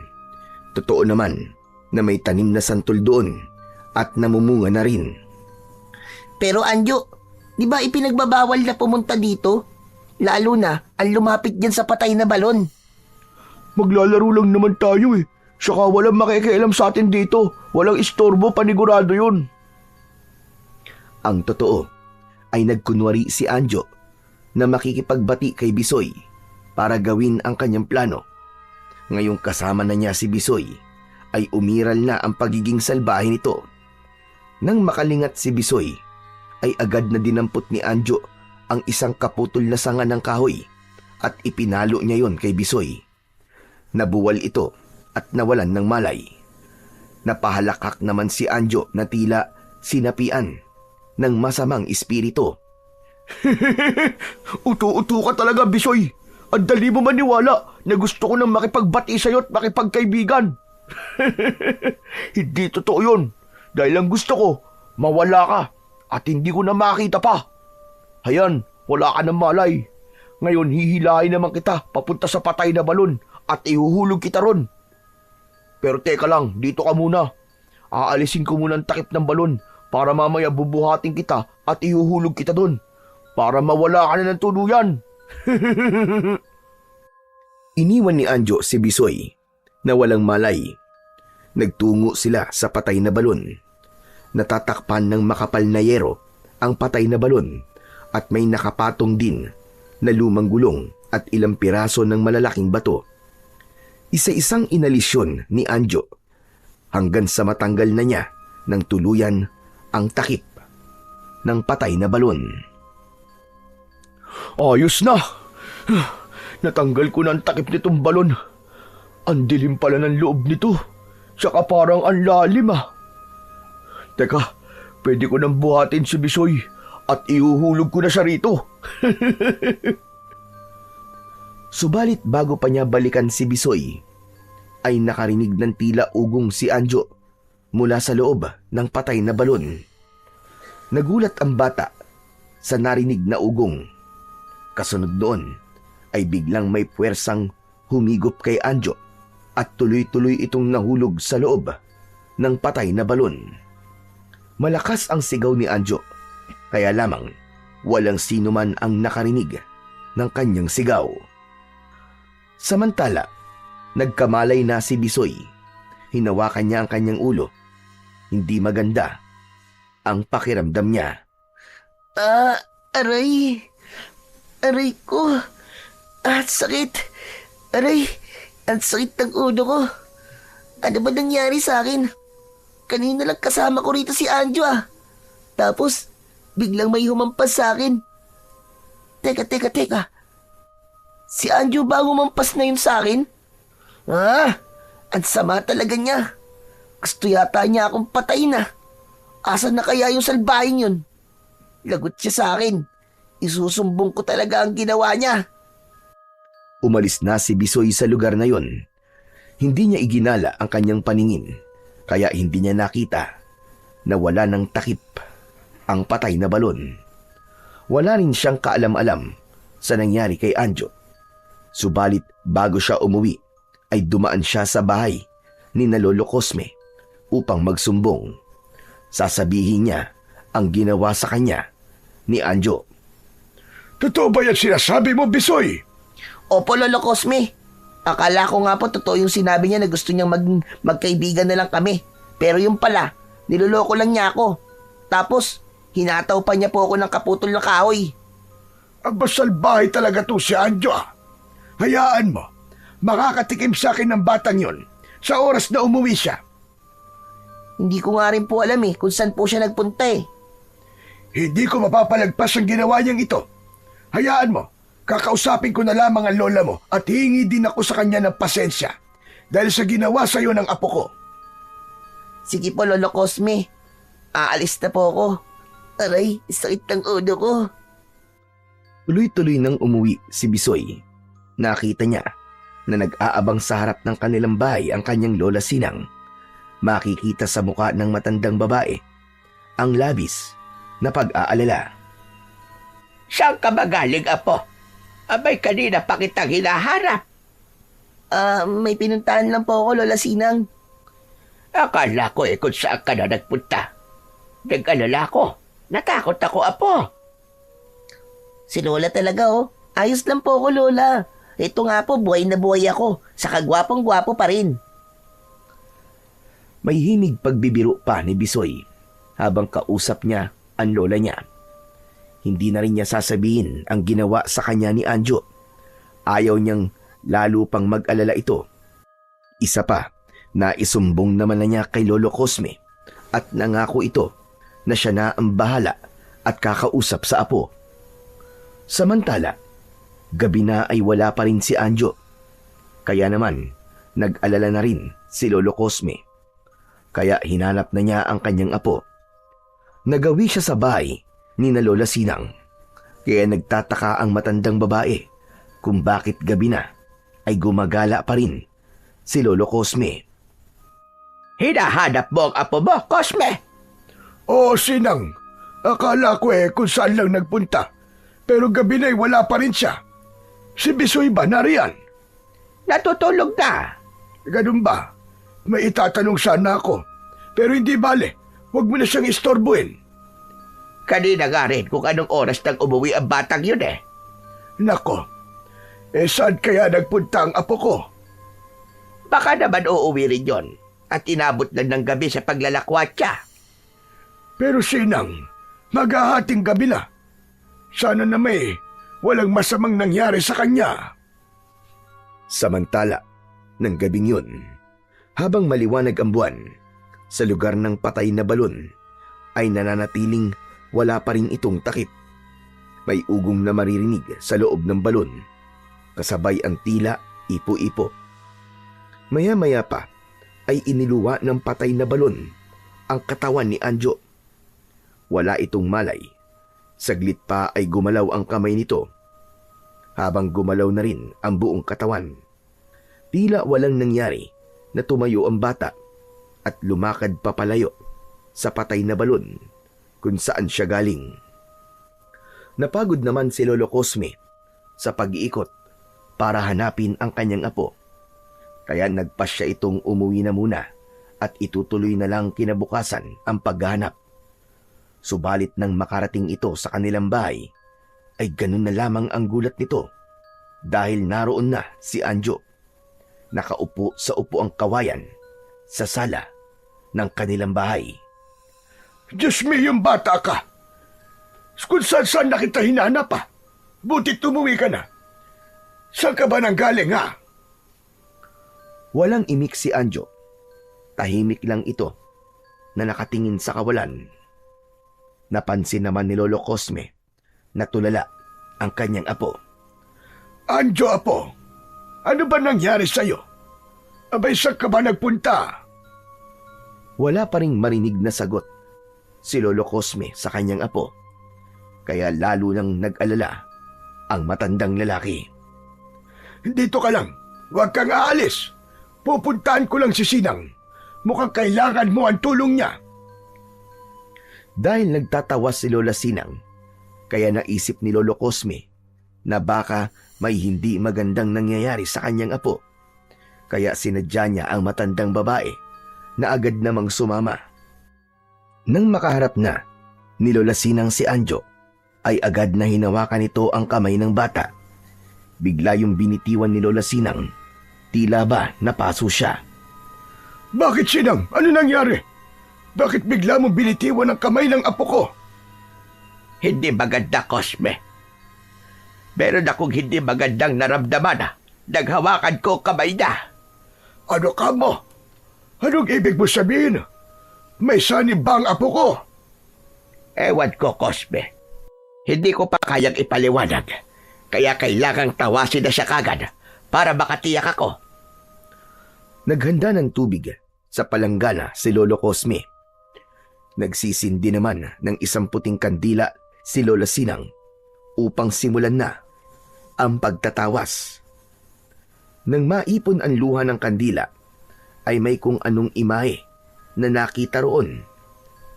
Totoo naman na may tanim na santol doon at namumunga na rin. Pero Anjo, di ba ipinagbabawal na pumunta dito? Lalo na ang lumapit dyan sa patay na balon. Maglalaro lang naman tayo eh. Saka walang makikialam sa atin dito. Walang istorbo, panigurado yun. Ang totoo ay nagkunwari si Anjo na makikipagbati kay Bisoy para gawin ang kanyang plano. Ngayong kasama na niya si Bisoy ay umiral na ang pagiging salbahe nito. Nang makalingat si Bisoy ay agad na dinampot ni Anjo ang isang kaputol na sanga ng kahoy at ipinalo niya yon kay Bisoy. Nabuwal ito at nawalan ng malay. Napahalakak naman si Anjo na tila sinapian ng masamang espiritu. Utu-utu ka talaga, Bisoy. Ang dali mo maniwala na gusto ko nang makipagbati sa'yo at makipagkaibigan. Hindi totoo yun. Dahil ang gusto ko, mawala ka at hindi ko na makita pa. Hayan, wala ka ng malay. Ngayon hihilahin naman kita papunta sa patay na balon at ihuhulog kita ron. Pero teka lang, dito ka muna. Aalisin ko muna ang takip ng balon para mamaya bubuhatin kita at ihuhulog kita doon. Para mawala ka na ng tuluyan. Iniwan ni Anjo si Bisoy na walang malay. Nagtungo sila sa patay na balon. Natatakpan ng makapal na yero ang patay na balon at may nakapatong din na lumang gulong at ilang piraso ng malalaking bato. Isa-isang inalisyon ni Anjo hanggang sa matanggal na niya ng tuluyan ang takip ng patay na balon. Ayos na. Natanggal ko na ang takip nitong balon. Ang dilim pala ng loob nito. Tsaka parang ang lalim ah. Teka, pwede ko nang buhatin si Bisoy at ihuhulog ko na siya rito. Subalit bago pa niya balikan si Bisoy, ay nakarinig ng tila ugong si Anjo mula sa loob ng patay na balon. Nagulat ang bata sa narinig na ugong. Kasunod noon ay biglang may puwersang humigop kay Anjo at tuloy-tuloy itong nahulog sa loob ng patay na balon. Malakas ang sigaw ni Anjo, kaya lamang walang sino man ang nakarinig ng kanyang sigaw. Samantala, nagkamalay na si Bisoy. Hinawakan niya ang kanyang ulo. Hindi maganda ang pakiramdam niya. Aray. Aray ko. Sakit. Aray, ang sakit ng ulo ko. Ano ba nangyari sa akin? Kanina lang kasama ko rito si Anjo ah. Tapos, biglang may humampas sa akin. Teka. Si Anjo ba humampas na yun sa akin? Ang sama talaga niya. Gusto yata niya akong patayin na. Asan na kaya yung salbahing yun? Lagot siya sa akin. Isusumbong ko talaga ang ginawa niya. Umalis na si Bisoy sa lugar na yon. Hindi niya iginala ang kanyang paningin, kaya hindi niya nakita na wala ng takip ang patay na balon. Wala rin siyang kaalam-alam sa nangyari kay Anjo. Subalit bago siya umuwi ay dumaan siya sa bahay ni na Lolo Cosme upang magsumbong. Sasabihin niya ang ginawa sa kanya ni Anjo. Totoo ba yan sinasabi mo, Bisoy? Opo, Lolo Cosme. Akala ko nga po totoo yung sinabi niya na gusto niyang magkaibigan na lang kami. Pero yung pala, niloloko lang niya ako. Tapos, hinataw pa niya po ako ng kaputol na kahoy. Aba, salbahay talaga to si Anjo. Hayaan mo. Makakatikim sa akin ng batang yon sa oras na umuwi siya. Hindi ko nga rin po alam kung saan po siya nagpunta Hindi ko mapapalagpas ang ginawa niyang ito. Hayaan mo. Kakausapin ko na lamang ang lola mo at hihingi din ako sa kanya ng pasensya dahil sa ginawa sa iyo ng apo ko. Sige po, Lolo Cosme. Aalis na po ako. Aray, sakit ng ulo ko. Tuloy-tuloy nang umuwi si Bisoy. Nakita niya na nag-aabang sa harap ng kanilang bahay ang kanyang lola Sinang. Makikita sa mukha ng matandang babae ang labis na pag-aalala. Saan ka ba galing, Apo? Abay, kanina pa kitang hinaharap. May pinuntahan lang po ako, Lola Sinang. Akala ko kung saan ka na nagpunta. Nag-alala ko. Natakot ako, Apo. Si Lola talaga Ayos lang po ako, Lola. Ito nga po, buhay na buhay ako. Saka gwapong-gwapo pa rin. May himig pagbibiro pa ni Bisoy habang kausap niya ang lola niya. Hindi na rin niya sasabihin ang ginawa sa kanya ni Anjo. Ayaw niyang lalo pang mag-alala ito. Isa pa, naisumbong naman na niya kay Lolo Cosme at nangako ito na siya na ang bahala at kakausap sa apo. Samantala, gabi na ay wala pa rin si Anjo. Kaya naman, nag-alala na rin si Lolo Cosme. Kaya hinanap na niya ang kanyang apo. Nagawi siya sa bahay ni na Lola Sinang. Kaya nagtataka ang matandang babae kung bakit gabi na ay gumagala pa rin si Lolo Cosme. Hinahanap mo ang apo mo, Cosme? Oo, Sinang. Akala ko kung saan lang nagpunta. Pero gabi na'y wala pa rin siya. Si Bisoy ba nariyan? Natutulog na. Ganun ba? May itatanong sana ako. Pero hindi bale. Huwag mo na siyang istorbuin. Kanina nga rin kung anong oras nang umuwi ang batang yun Nako. Saan kaya nagpunta ang apo ko? Baka naman uuwi rin yun at inabot lang ng gabi sa paglalakwatsa. Pero Sinang, maghahating gabi na. Sana na walang masamang nangyari sa kanya. Samantala, ng gabing yun, habang maliwanag ang buwan, sa lugar ng patay na balon, ay nananatiling wala pa rin itong takip. May ugong na maririnig sa loob ng balon, kasabay ang tila ipo-ipo. Maya-maya pa ay iniluwa ng patay na balon ang katawan ni Anjo. Wala itong malay. Saglit pa ay gumalaw ang kamay nito. Habang gumalaw na rin ang buong katawan, tila walang nangyari na tumayo ang bata at lumakad papalayo sa patay na balon kung saan siya galing. Napagod naman si Lolo Cosme sa pag-iikot para hanapin ang kanyang apo. Kaya nagpasya itong umuwi na muna at itutuloy na lang kinabukasan ang paghahanap. Subalit nang makarating ito sa kanilang bahay, ay ganun na lamang ang gulat nito dahil naroon na si Anjo. Nakaupo sa upuang kawayan sa sala ng kanilang bahay. Diyos me, yung bata ka! Kung saan na kita hinanap Butit tumuwi ka na. Saan ka ba nang galing Walang imik si Anjo. Tahimik lang ito na nakatingin sa kawalan. Napansin naman ni Lolo Cosme na tulala ang kanyang apo. Anjo, apo, ano ba nangyari sa'yo? Abay, saan ka ba nagpunta? Wala pa ring marinig na sagot si Lolo Cosme sa kanyang apo. Kaya lalo nang nag-alala ang matandang lalaki. Dito ka lang. Huwag kang aalis. Pupuntahan ko lang si Sinang. Mukhang kailangan mo ang tulong niya. Dahil nagtatawa si Lola Sinang, kaya naisip ni Lolo Cosme na baka may hindi magandang nangyayari sa kanyang apo. Kaya sinadya niya ang matandang babae na agad namang sumama. Nang makaharap na ni Lola Sinang si Anjo, ay agad na hinawakan nito ang kamay ng bata. Bigla yung binitiwan ni Lola Sinang. Tila ba napaso siya. Bakit, Sinang? Ano nangyari? Bakit bigla mong binitiwan ang kamay ng apo ko? Hindi maganda, Cosme. Meron akong hindi magandang naramdaman. Naghawakan ko kamay niya. Ano ka mo? Anong ibig mo sabihin? May sanib ba ang apo ko? Ewan ko, Cosme. Hindi ko pa kayang ipaliwanag. Kaya kailangang tawasin na siya kagad para makatiyak ako. Naghanda ng tubig sa palanggana si Lolo Cosme. Nagsisindi naman ng isang puting kandila si Lola Sinang upang simulan na ang pagtatawas. Nang maipon ang luha ng kandila, ay may kung anong imahe na nakita roon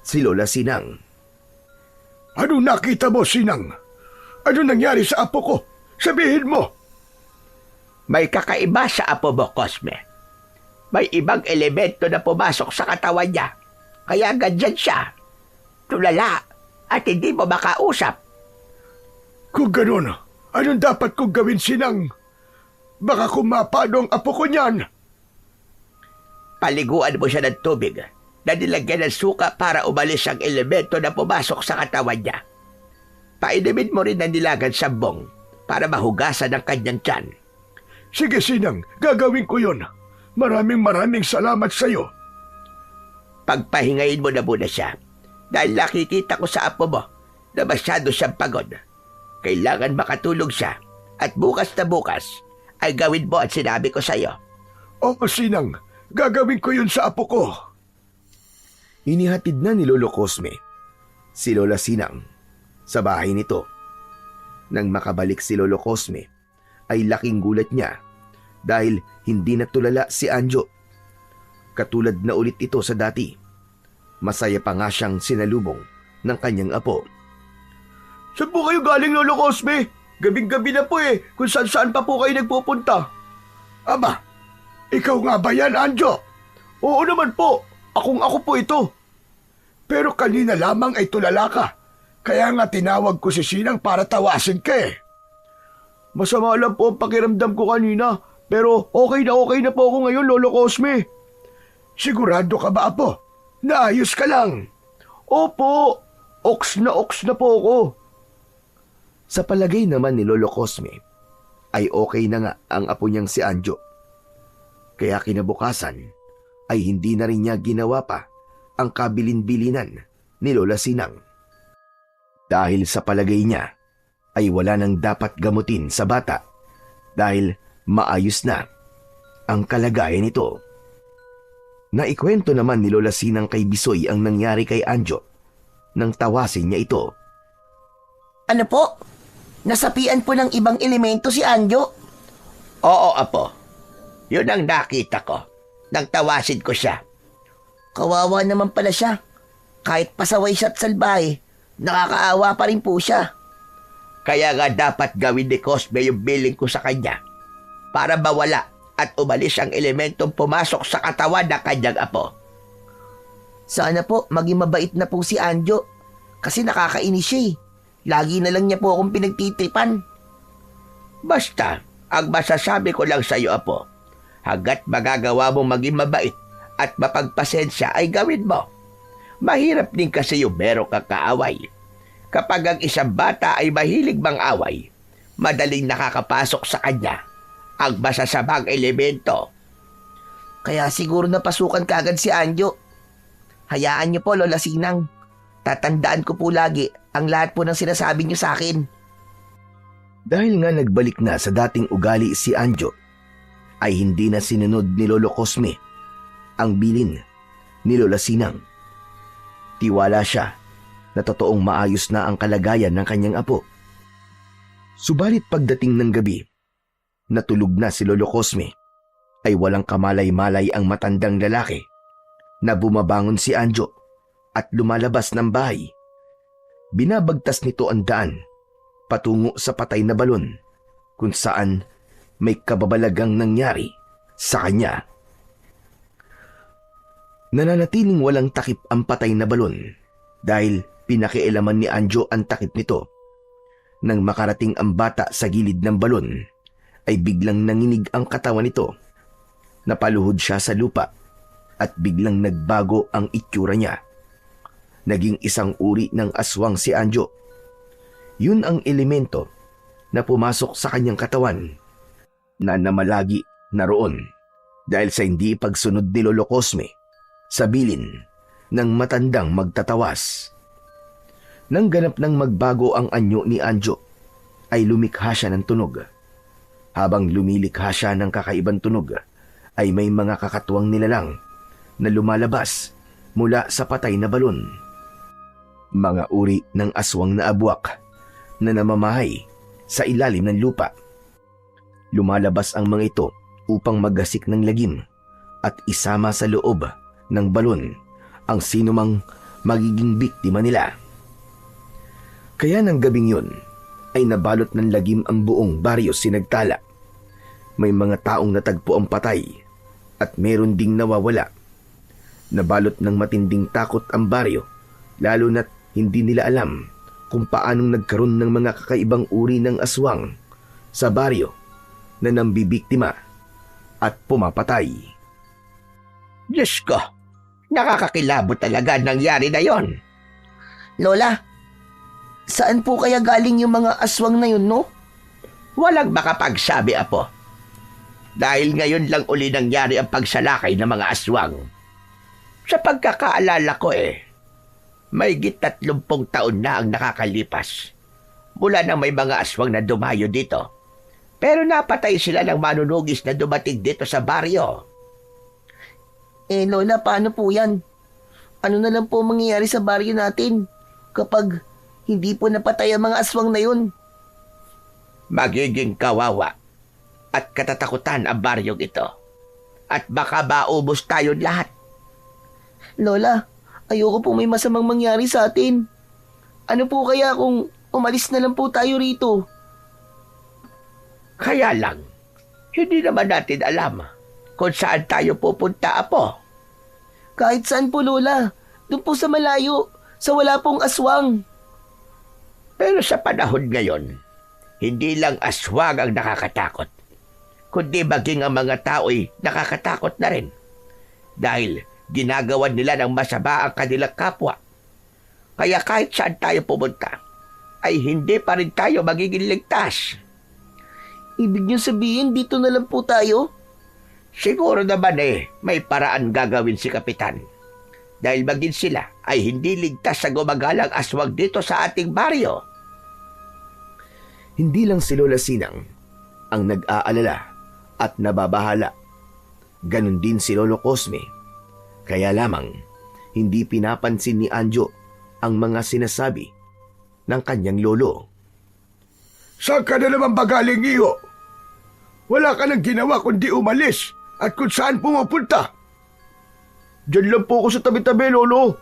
si Lola Sinang. Ano nakita mo, Sinang? Ano nangyari sa apo ko? Sabihin mo! May kakaiba sa apo mo, Cosme. May ibang elemento na pumasok sa katawan niya. Kaya ganyan siya. Tulala at hindi mo makausap. Kung ganun, anong dapat kong gawin, Sinang? Baka kumapano ang apo ko niyan. Paliguan mo siya ng tubig na nilagyan ng suka para umalis ang elemento na pumasok sa katawan niya. Painumin mo rin ng nilagang sambong para mahugasan ang kanyang tiyan. Sige, Sinang, gagawin ko yon. Maraming salamat sa iyo. Pagpahingayin mo na muna siya dahil nakikita ko sa apo mo na masyado siyang pagod. Kailangan makatulog siya at bukas na bukas ay gawin mo at sinabi ko sa iyo. Oo, Sinang, gagawin ko yun sa apo ko. Inihatid na ni Lolo Cosme si Lola Sinang sa bahay nito. Nang makabalik si Lolo Cosme, ay laking gulat niya dahil hindi natulala si Anjo. Katulad na ulit ito sa dati. Masaya pa nga siyang sinalubong ng kanyang apo. Saan po kayo galing, Lolo Cosme? Gabing-gabi na po kung saan pa po kayo nagpupunta. Aba, ikaw nga ba yan, Anjo? Oo naman po, ako po ito. Pero kanina lamang ay tulala ka. Kaya nga tinawag ko si Sinang para tawasin ka Masama lang po ang pakiramdam ko kanina, pero okay na po ako ngayon, Lolo Cosme. Sigurado ka ba, Apo? Naayos ka lang. Opo, oks na po ako. Sa palagay naman ni Lolo Cosme, ay okay na nga ang apo niyang si Anjo. Kaya kinabukasan ay hindi na rin niya ginawa pa ang kabilin-bilinan ni Lola Sinang. Dahil sa palagay niya ay wala nang dapat gamutin sa bata dahil maayos na ang kalagayan nito. Naikwento naman ni Lola Sinang kay Bisoy ang nangyari kay Anjo nang tawasin niya ito. Ano po? Nasapian po ng ibang elemento si Anjo? Oo, Apo. Yun ang nakita ko. Nang tawasin ko siya. Kawawa naman pala siya. Kahit pasaway siya at salbahe, nakakaawa pa rin po siya. Kaya nga dapat gawin ni Cosme yung billing ko sa kanya para mawala at umalis ang elementong pumasok sa katawan ng kanyang apo. Sana po maging mabait na po si Anjo kasi nakakainis siya Lagi na lang niya po akong pinagtitripan. Basta, ang masasabi ko lang sa iyo, Apo, hanggat magagawa mong maging mabait at mapagpasensya ay gawin mo. Mahirap din kasi yung meron kang kaaway. Kapag ang isang bata ay mahilig mang-away, madaling nakakapasok sa kanya ang masasamang elemento. Kaya siguro napasukan kagad si Anjo. Hayaan niyo po, Lola Sinang. Tatandaan ko po lagi ang lahat po ng sinasabi niyo sa akin. Dahil nga nagbalik na sa dating ugali si Anjo, ay hindi na sinunod ni Lolo Cosme ang bilin ni Lola Sinang. Tiwala siya na totoong maayos na ang kalagayan ng kanyang apo. Subalit pagdating ng gabi, natulog na si Lolo Cosme, ay walang kamalay-malay ang matandang lalaki na bumabangon si Anjo at lumalabas ng bahay. Binabagtas nito ang daan patungo sa patay na balon kung saan may kababalagang nangyari sa kanya. Nananatiling walang takip ang patay na balon dahil pinakialaman ni Anjo ang takip nito. Nang makarating ang bata sa gilid ng balon, ay biglang nanginig ang katawan nito. Napaluhod siya sa lupa at biglang nagbago ang itsura niya. Naging isang uri ng aswang si Anjo. Yun ang elemento na pumasok sa kanyang katawan na namalagi naroon dahil sa hindi pagsunod ni Lolo Cosme sa bilin ng matandang magtatawas. Nang ganap nang magbago ang anyo ni Anjo, ay lumikha siya ng tunog. Habang lumilikha siya ng kakaibang tunog, ay may mga kakatuwang nilalang na lumalabas mula sa patay na balon. Mga uri ng aswang na abwak na namamahay sa ilalim ng lupa. Lumalabas ang mga ito upang maggasik ng lagim at isama sa loob ng balon ang sinumang magiging biktima nila. Kaya ng gabing yun ay nabalot ng lagim ang buong baryo Sinagtala. May mga taong natagpo ang patay at meron ding nawawala. Nabalot ng matinding takot ang baryo, lalo na't hindi nila alam kung paanong nagkaroon ng mga kakaibang uri ng aswang sa baryo na nambibiktima at pumapatay. Diyos ko, nakakakilabot talaga ang nangyari na yon. Lola, saan po kaya galing yung mga aswang na yun, no? Walang makapagsabi, Apo. Dahil ngayon lang uli nangyari ang pagsalakay ng mga aswang. Sa pagkakaalala ko may 30 taon na ang nakakalipas mula nang may mga aswang na dumayo dito. Pero napatay sila ng manunugis na dumating dito sa baryo. Lola, paano po yan? Ano na lang po mangyayari sa baryo natin kapag hindi po napatay ang mga aswang na yun? Magiging kawawa at katatakutan ang baryong ito. At baka maubos tayo lahat. Lola, ayoko po may masamang mangyari sa atin. Ano po kaya kung umalis na lang po tayo rito? Kaya lang, hindi naman natin alam kung saan tayo pupunta, Apo. Kahit saan po, Lola. Doon po sa malayo, sa wala pong aswang. Pero sa panahon ngayon, hindi lang aswang ang nakakatakot, kundi maging ang mga tao'y nakakatakot na rin. Dahil ginagawa nila ng masama ang kanilang kapwa. Kaya kahit saan tayo pumunta, ay hindi pa rin tayo magiging ligtas. Ibig niyo sabihin, dito na lang po tayo? Siguro naman may paraan gagawin si Kapitan. Dahil maging sila ay hindi ligtas sa gumagalang aswang dito sa ating baryo. Hindi lang si Lola Sinang ang nag-aalala at nababahala. Ganon din si Lolo Cosme. Kaya lamang, hindi pinapansin ni Anjo ang mga sinasabi ng kanyang lolo. Saan ka na naman bagaling, iyo? Wala ka nang ginawa kundi umalis at kung saan pumupunta. Diyan lang po ako sa tabi-tabi, Lolo.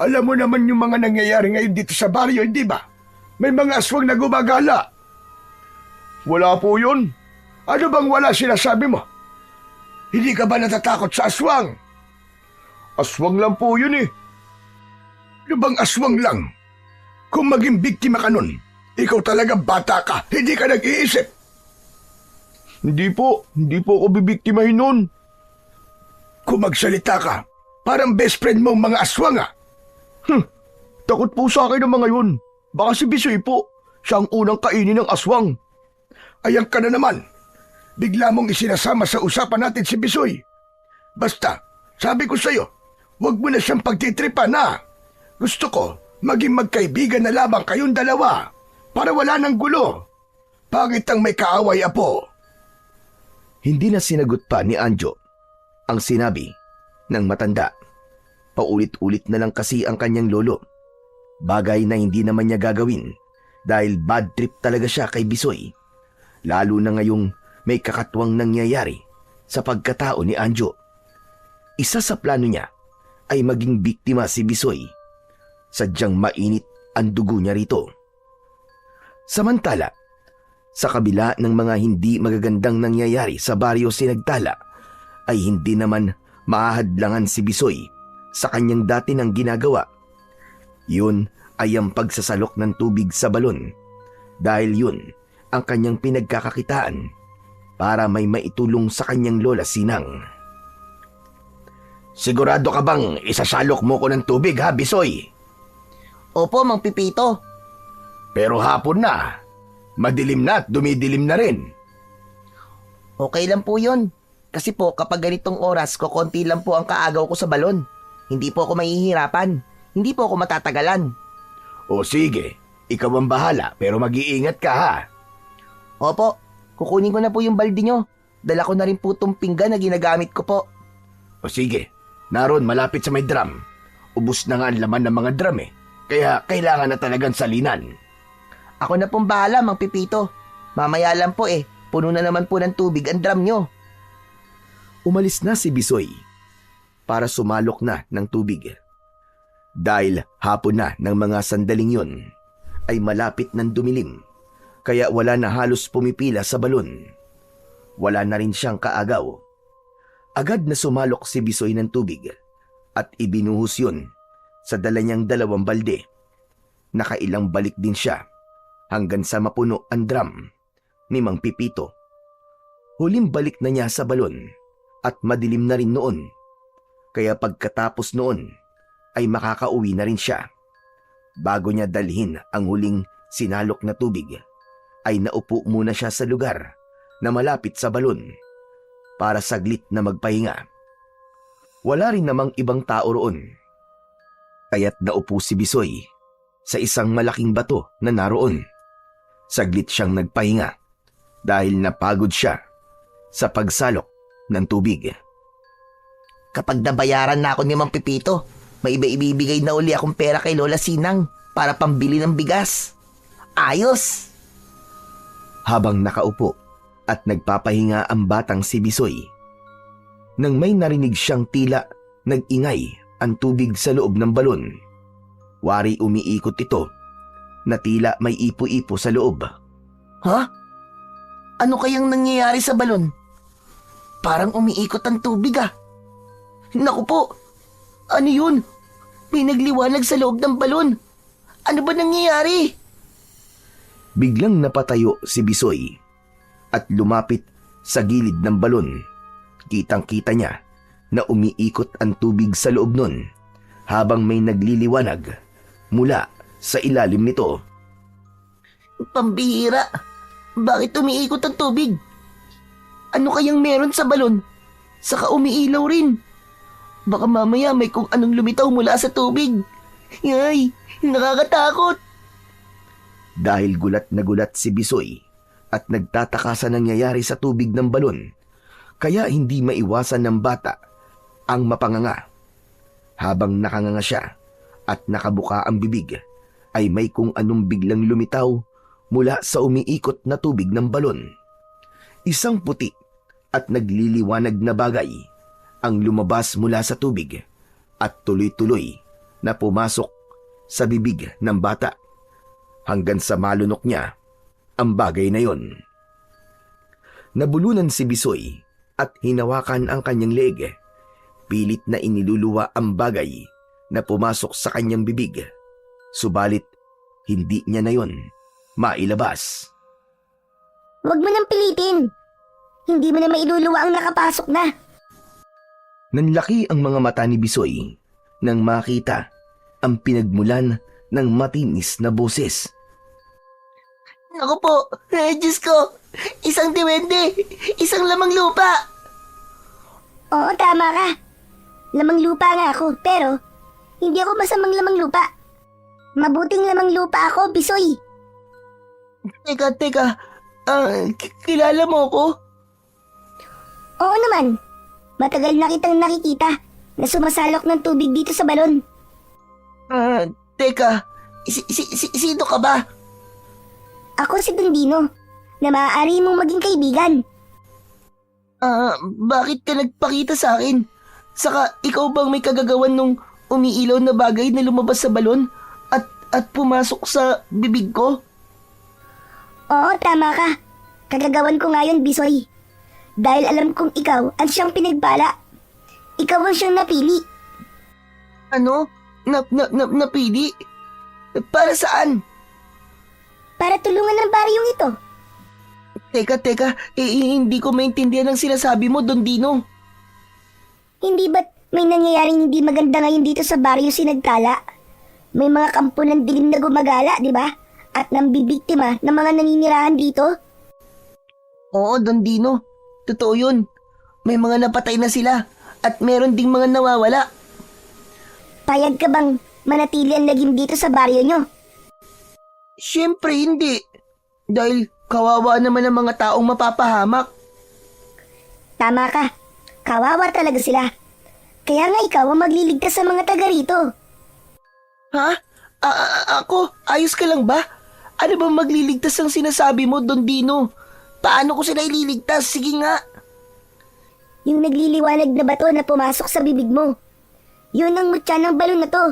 Alam mo naman yung mga nangyayari ngayon dito sa baryo, hindi ba? May mga aswang na gumagala. Wala po yun. Ano bang wala sinasabi mo? Hindi ka ba natatakot sa aswang? Aswang lang po yun eh. Ano bang aswang lang? Kung maging biktima ka nun, ikaw talaga bata ka, hindi ka nag-iisip. Hindi po ako bibiktimahin nun. Kung magsalita ka, parang best friend mong mga aswang ah. Takot po sa akin ang mga yun. Baka si Bisoy po, siya ang unang kainin ng aswang. Ayan ka na naman. Bigla mong isinasama sa usapan natin si Bisoy. Basta, sabi ko sa'yo, huwag mo na siyang pagtitripan na. Gusto ko, maging magkaibigan na lamang kayong dalawa para wala nang gulo. Pangit ang may kaaway, Apo. Hindi na sinagot pa ni Anjo ang sinabi ng matanda. Paulit-ulit na lang kasi ang kanyang lolo. Bagay na hindi naman niya gagawin dahil bad trip talaga siya kay Bisoy. Lalo na ngayong may kakatuwang nangyayari sa pagkatao ni Anjo. Isa sa plano niya ay maging biktima si Bisoy. Sadyang mainit ang dugo niya rito. Samantala, Sa kabila ng mga hindi magagandang nangyayari sa baryo Sinagtala, ay hindi naman mahahadlangan si Bisoy sa kanyang dati ng ginagawa. Yun ay ang pagsasalok ng tubig sa balon, dahil yun ang kanyang pinagkakakitaan para may maitulong sa kanyang lola Sinang. Sigurado ka bang isasalok mo ko ng tubig ha, Bisoy? Opo, Mang Pipito. Pero hapon na. Madilim na at dumidilim na rin. Okay lang po yun. Kasi po kapag ganitong oras, kokonti lang po ang kaagaw ko sa balon. Hindi po ako mahihirapan. Hindi po ako matatagalan. O sige, ikaw ang bahala pero mag-iingat ka ha. Opo, kukunin ko na po yung balde nyo. Dala ko na rin po itong pinggan na ginagamit ko po. O sige, naroon malapit sa may drum. Ubus na nga ang laman ng mga drum eh. Kaya kailangan na talagang salinan. Ako na pong bahala, Mang Pipito. Mamaya lang po puno na naman po ng tubig ang drum nyo. Umalis na si Bisoy para sumalok na ng tubig. Dahil hapon na ng mga sandaling yun, ay malapit ng dumilim, kaya wala na halos pumipila sa balon. Wala na rin siyang kaagaw. Agad na sumalok si Bisoy ng tubig at ibinuhos yun sa dala niyang 2 balde. Nakailang balik din siya hanggang sa mapuno ang drum ni Mang Pipito. Huling balik na niya sa balon at madilim na rin noon, kaya pagkatapos noon ay makakauwi na rin siya. Bago niya dalhin ang huling sinalok na tubig, ay naupo muna siya sa lugar na malapit sa balon para saglit na magpahinga. Wala rin namang ibang tao roon, kaya't naupo si Bisoy sa isang malaking bato na naroon. Saglit siyang nagpahinga dahil napagod siya sa pagsalok ng tubig. Kapag nabayaran na ako ni Mang Pipito, may ibibigay na uli akong pera kay Lola Sinang para pambili ng bigas. Ayos! Habang nakaupo at nagpapahinga ang batang si Bisoy, nang may narinig siyang tila nag-ingay ang tubig sa loob ng balon. Wari umiikot ito na tila may ipo-ipo sa loob. Ha? Ano kayang nangyayari sa balon? Parang umiikot ang tubig ah. Naku po! Ano yun? May nagliwanag sa loob ng balon. Ano ba nangyayari? Biglang napatayo si Bisoy at lumapit sa gilid ng balon. Kitang-kita niya na umiikot ang tubig sa loob nun habang may nagliliwanag mula sa ilalim nito. Pambihira! Bakit umiikot ang tubig? Ano kayang meron sa balon? Saka umiilaw rin. Baka mamaya may kung anong lumitaw mula sa tubig. Ay, nakakatakot. Dahil gulat na gulat si Bisoy at nagtataka sa nangyayari sa tubig ng balon, kaya hindi maiwasan ng bata ang mapanganga. Habang nakanganga siya at nakabuka ang bibig, ay may kung anong biglang lumitaw mula sa umiikot na tubig ng balon. Isang puti at nagliliwanag na bagay ang lumabas mula sa tubig at tuloy-tuloy na pumasok sa bibig ng bata hanggang sa malunok niya ang bagay na yon. Nabulunan si Bisoy at hinawakan ang kanyang leeg. Pilit na iniluluwa ang bagay na pumasok sa kanyang bibig. Subalit, hindi niya na yon mailabas. Huwag mo nang pilitin. Hindi mo na mailuluwa ang nakapasok na. Nanlaki ang mga mata ni Bisoy nang makita ang pinagmulan ng matinis na boses. Naku po, Diyos ko! Isang diwende! Isang lamang lupa! Oo, tama ka. Lamang lupa nga ako, pero hindi ako masamang lamang lupa. Mabuting lamang lupa ako, Bisoy. Teka, kilala mo ko? Oo naman. Matagal na kitang nakikita na sumasalok ng tubig dito sa balon. Teka, sino ka ba? Ako si Dondino, na maaari mong maging kaibigan. Bakit ka nagpakita sa akin? Saka ikaw bang may kagagawan nung umiilaw na bagay na lumabas sa balon at pumasok sa bibig ko? Oo, tama ka. Kagagawan ko nga yun, Bisoy. Dahil alam kong ikaw ang siyang pinagbala. Ikaw ang siyang napili. Ano? Napili? Para saan? Para tulungan ng baryong ito. Teka, hindi ko maintindihan ang sinasabi mo, Don Dino. Hindi ba't may nangyayaring hindi maganda ngayon dito sa baryo Sinagtala? May mga kampo ng dilim na gumagala, di ba? At nambibiktima ng mga naninirahan dito? Oo, Don Dino. Totoo yun. May mga napatay na sila at meron ding mga nawawala. Payag ka bang manatili ang lagim dito sa baryo nyo? Siyempre hindi. Dahil kawawa naman ang mga taong mapapahamak. Tama ka. Kawawa talaga sila. Kaya nga ikaw ang magliligtas sa mga taga rito. Ha? Ako? Ayos ka lang ba? Ano ba magliligtas ang sinasabi mo, Don Dino? Paano ko sila ililigtas? Sige nga. Yung nagliliwanag na bato na pumasok sa bibig mo. Yun ang mutya ng balon na to.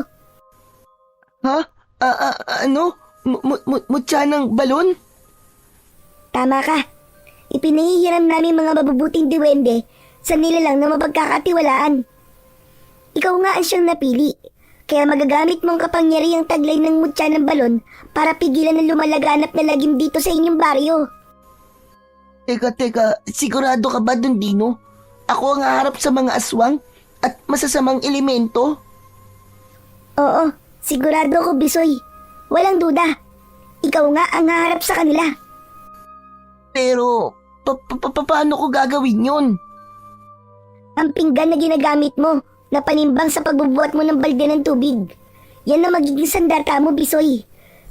Ha? Ano? Mutya ng balon? Tama ka. Ipinahihiram namin mga mabubuting diwende sa nilalang na mapagkakatiwalaan. Ikaw nga ang siyang napili. Kaya magagamit mong kapangyarihang taglay ng mutya ng balon para pigilan ang lumalaganap na lagim dito sa inyong baryo. Teka, sigurado ka ba, Don Dino? Ako ang haharap sa mga aswang at masasamang elemento? Oo, sigurado ko, Bisoy. Walang duda. Ikaw nga ang haharap sa kanila. Pero, paano ko gagawin yun? Ang pinggan na ginagamit mo na panimbang sa pagbubuhat mo ng balde ng tubig. Yan na magiging sandata mo, Bisoy.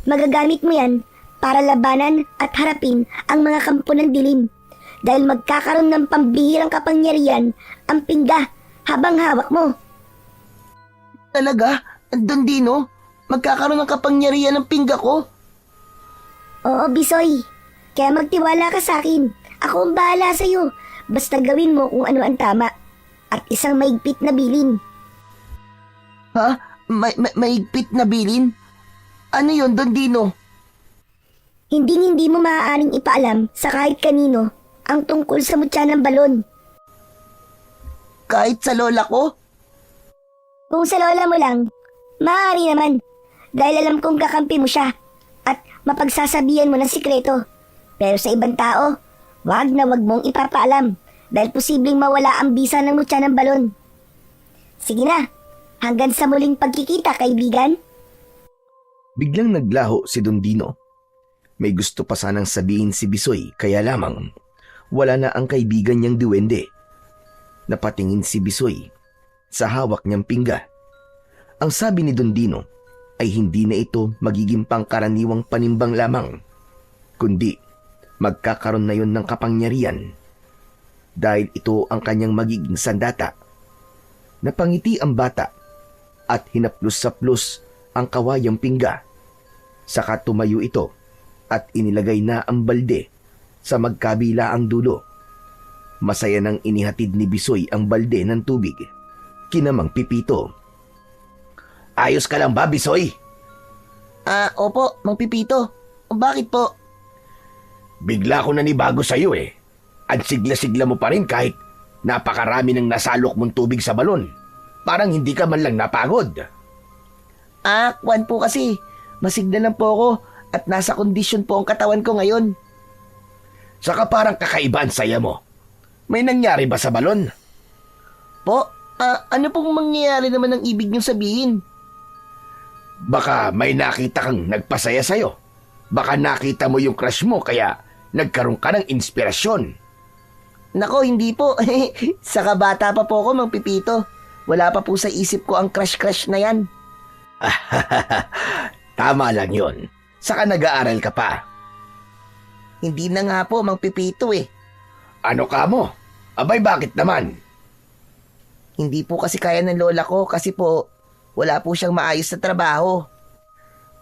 Magagamit mo yan para labanan at harapin ang mga kampo ng dilim. Dahil magkakaroon ng pambihirang kapangyarihan ang pingga habang hawak mo. Talaga? Don Dino? Magkakaroon ng kapangyarihan ng pingga ko? Oo, Bisoy. Kaya magtiwala ka sa akin. Ako ang bahala sa'yo. Basta gawin mo kung ano ang tama. At isang maigpit na bilin. Ha? Maigpit na bilin? Ano yun, Don Dino? Hindi mo maaaring ipaalam sa kahit kanino ang tungkol sa mutya ng balon. Kahit sa lola ko? Kung sa lola mo lang, maaari naman. Dahil alam kong kakampi mo siya at mapagsasabihan mo ng sikreto. Pero sa ibang tao, wag mong ipapaalam dahil posibleng mawala ang bisa ng mutya ng balon. Sige na, hanggang sa muling pagkikita, kaibigan. Biglang naglaho si Don Dino. May gusto pa sanang sabihin si Bisoy, kaya lamang wala na ang kaibigan niyang duwende. Napatingin si Bisoy sa hawak niyang pingga. Ang sabi ni Don Dino ay hindi na ito magiging pangkaraniwang panimbang lamang, kundi magkakaroon na yon ng kapangyarihan dahil ito ang kanyang magiging sandata. Napangiti ang bata at hinaplos-saplos ang kawayang pingga. Saka tumayo ito at inilagay na ang balde sa magkabilaang dulo. Masaya nang inihatid ni Bisoy ang balde ng tubig. Kinamang Pipito. Ayos ka lang ba, Bisoy? Opo, Mang Pipito. Bakit po? Bigla ko nanibago sa'yo eh. At sigla-sigla mo pa rin kahit napakarami ng nasalok mong tubig sa balon. Parang hindi ka man lang napagod. Kwan po kasi. Masigla lang po ako at nasa kondisyon po ang katawan ko ngayon. Saka parang kakaiba ang saya mo. May nangyari ba sa balon? Po, ano pong mangyayari naman ang ibig niyong sabihin? Baka may nakita kang nagpasaya sa'yo. Baka nakita mo yung crush mo kaya nagkaroon ka ng inspirasyon. Nako, hindi po. Saka bata pa po ako, Mang Pipito. Wala pa po sa isip ko ang crush-crush na yan. Tama lang yun. Saka nag-aaral ka pa. Hindi na nga po, Mang Pipito eh. Ano ka mo? Abay, bakit naman? Hindi po kasi kaya ng lola ko kasi po wala po siyang maayos na trabaho.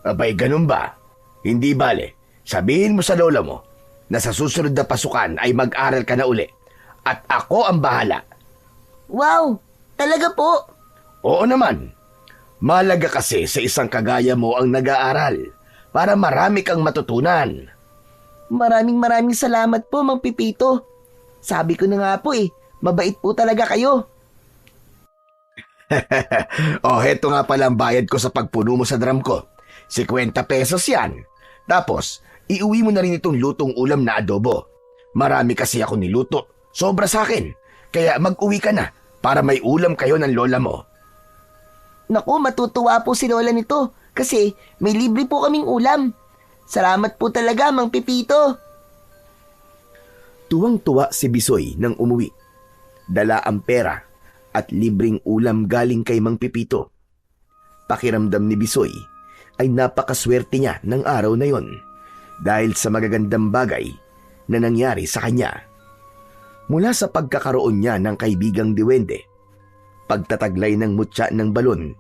Abay, ganun ba? Hindi bale. Sabihin mo sa lola mo na sa susunod na pasukan ay mag-aral ka na uli at ako ang bahala. Wow! Talaga po? Oo naman. Malaga kasi sa isang kagaya mo ang nag-aaral para marami kang matutunan. Maraming salamat po, Mang Pipito. Sabi ko na nga po mabait po talaga kayo. Oh, heto nga pala ang bayad ko sa pagpuno mo sa drum ko. 50 pesos yan. Tapos, iuwi mo na rin itong lutong ulam na adobo. Marami kasi ako niluto. Sobra sa akin. Kaya mag-uwi ka na para may ulam kayo ng lola mo. Naku, matutuwa po si Lola nito kasi may libre po kaming ulam. Salamat po talaga, Mang Pipito. Tuwang-tuwa si Bisoy nang umuwi. Dala ang pera at libreng ulam galing kay Mang Pipito. Pakiramdam ni Bisoy ay napakaswerte niya ng araw na yon dahil sa magagandang bagay na nangyari sa kanya. Mula sa pagkakaroon niya ng kaibigang diwende, pagtataglay ng mutya ng balon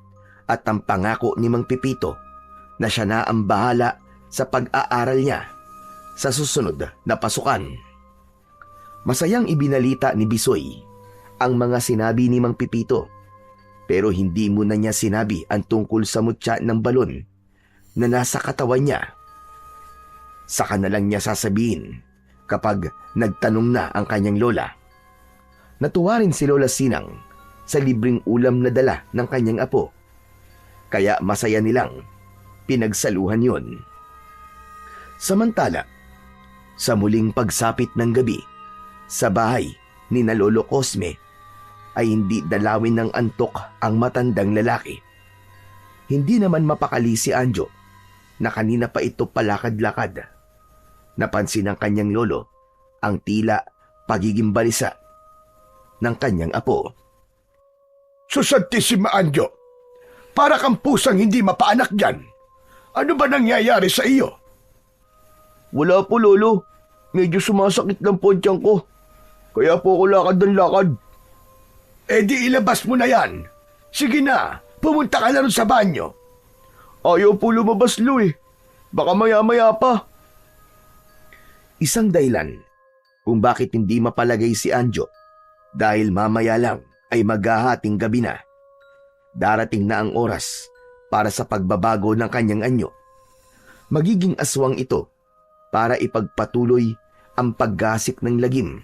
at ang pangako ni Mang Pipito na siya na ang bahala sa pag-aaral niya sa susunod na pasukan. Masayang ibinalita ni Bisoy ang mga sinabi ni Mang Pipito, pero hindi muna niya sinabi ang tungkol sa mutya ng balon na nasa katawan niya. Saka na lang niya sasabihin kapag nagtanong na ang kanyang lola. Natuwa rin si Lola Sinang sa libreng ulam na dala ng kanyang apo, kaya masaya nilang pinagsaluhan yon. Samantala, sa muling pagsapit ng gabi, sa bahay ni na Lolo Cosme ay hindi dalawin ng antok ang matandang lalaki. Hindi naman mapakali si Anjo na kanina pa ito palakad-lakad. Napansin ng kanyang lolo ang tila pagiging balisa ng kanyang apo. Susantissima Anjo, para kang pusang hindi mapaanak dyan. Ano ba nangyayari sa iyo? Wala po, Lolo. Medyo sumasakit lang po ang tiyan ko. Kaya po ako lakad ng lakad. Eh di ilabas mo na yan. Sige na, pumunta ka na rin sa banyo. Ayaw po lumabas, Lo eh. Baka maya-maya pa. Isang dahilan kung bakit hindi mapalagay si Anjo dahil mamaya lang ay maghahating gabi na. Darating na ang oras para sa pagbabago ng kanyang anyo. Magiging aswang ito para ipagpatuloy ang paggasik ng lagim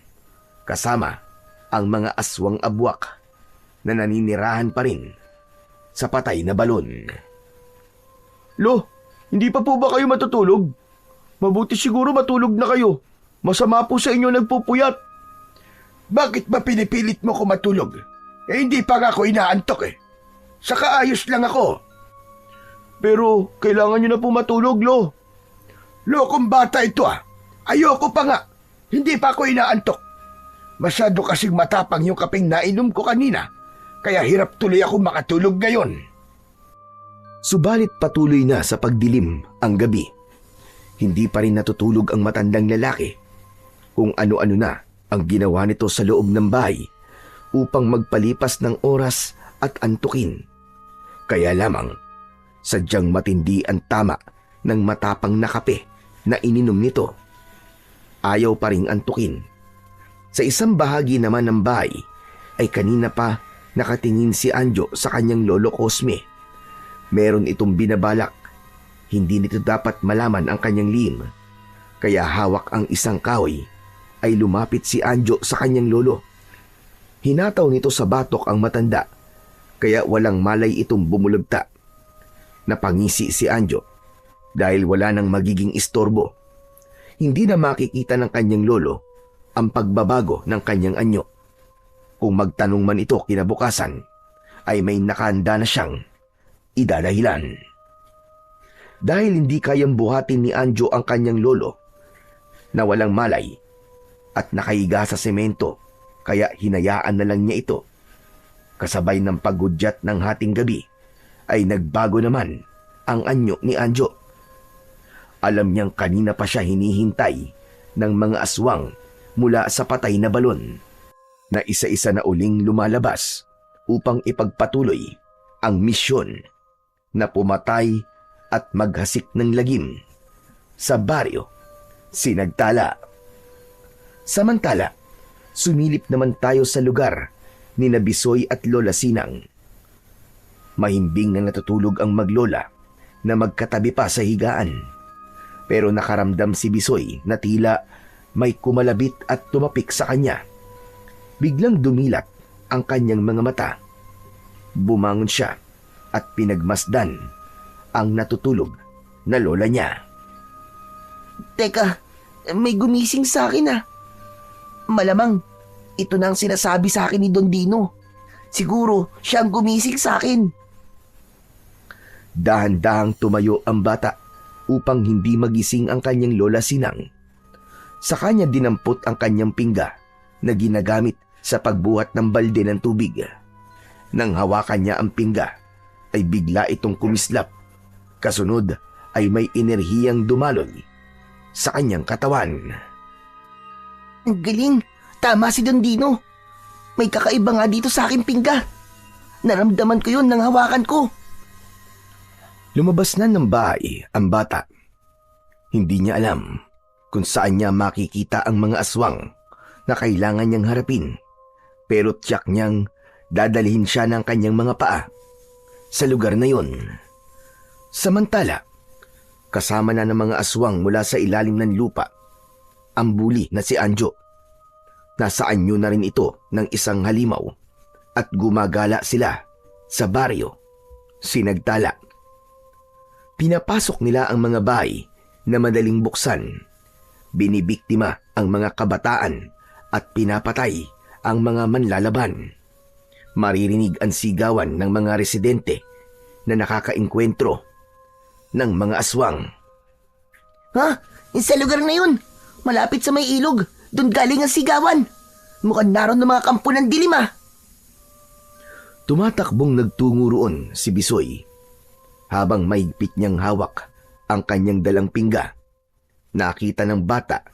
kasama ang mga aswang abwak na naninirahan pa rin sa patay na balon. Lo, hindi pa po ba kayo matutulog? Mabuti siguro matulog na kayo. Masama po sa inyo nagpupuyat. Bakit ba pinipilit mo ko matulog? Eh hindi pa nga ako inaantok eh. Saka ayos lang ako. Pero kailangan nyo na po matulog, Lo. Lokong bata ito ah. Ayoko pa nga. Hindi pa ako inaantok. Masyado kasing matapang yung kapeng nainom ko kanina. Kaya hirap tuloy ako makatulog ngayon. Subalit patuloy na sa pagdilim ang gabi. Hindi pa rin natutulog ang matandang lalaki. Kung ano-ano na ang ginawa nito sa loob ng bahay upang magpalipas ng oras at antukin. Kaya lamang, sadyang matindi ang tama ng matapang na kape na ininom nito. Ayaw pa ring antukin. Sa isang bahagi naman ng bahay ay kanina pa nakatingin si Anjo sa kanyang Lolo Cosme. Meron itong binabalak. Hindi nito dapat malaman ang kanyang lihim. Kaya hawak ang isang kahoy ay lumapit si Anjo sa kanyang lolo. Hinataw nito sa batok ang matanda, kaya walang malay itong bumulagta. Napangisi si Anjo dahil wala nang magiging istorbo. Hindi na makikita ng kanyang lolo ang pagbabago ng kanyang anyo. Kung magtanong man ito kinabukasan, ay may nakahanda na siyang idadahilan. Dahil hindi kayang buhatin ni Anjo ang kanyang lolo na walang malay at nakahiga sa semento, kaya hinayaan na lang niya ito. Kasabay ng paggudyat ng hating gabi ay nagbago naman ang anyo ni Anjo. Alam niyang kanina pa siya hinihintay ng mga aswang mula sa patay na balon na isa-isa na uling lumalabas upang ipagpatuloy ang misyon na pumatay at maghasik ng lagim sa baryo Sinagtala. Samantala, sumilip naman tayo sa lugar ni Bisoy at Lola Sinang. Mahimbing na natutulog ang maglola na magkatabi pa sa higaan. Pero nakaramdam si Bisoy na tila may kumalabit at tumapik sa kanya. Biglang dumilat ang kanyang mga mata. Bumangon siya at pinagmasdan ang natutulog na lola niya. Teka, may gumising sa akin ah. Malamang, ito na ang sinasabi sa akin ni Don Dino. Siguro, siya ang gumising sa akin. Dahan-dahang tumayo ang bata upang hindi magising ang kanyang lola Sinang. Sa kanya dinampot ang kanyang pingga na ginagamit sa pagbuhat ng balde ng tubig. Nang hawakan niya ang pingga, ay bigla itong kumislap. Kasunod ay may enerhiyang dumaloy sa kanyang katawan. Ang galing, tama si Don Dino. May kakaiba nga dito sa aking pingga. Naramdaman ko yun nang hawakan ko. Lumabas na ng bahay ang bata. Hindi niya alam kung saan niya makikita ang mga aswang na kailangan niyang harapin. Pero tiyak niyang dadalhin siya ng kanyang mga paa sa lugar na yun. Samantala, kasama na ng mga aswang mula sa ilalim ng lupa ang buli na si Anjo. Nasa anyo na rin ito ng isang halimaw at gumagala sila sa baryo Sinagtala. Pinapasok nila ang mga bahay na madaling buksan. Binibiktima ang mga kabataan at pinapatay ang mga manlalaban. Maririnig ang sigawan ng mga residente na nakakaengkwentro ng mga aswang. Ha? Sa lugar na yun. Malapit sa may ilog. Doon galing ang sigawan. Mukhang naroon ng mga kampo ng dilim ah. Tumatakbong nagtungo roon si Bisoy. Habang mahigpit niyang hawak ang kanyang dalang pingga, nakita ng bata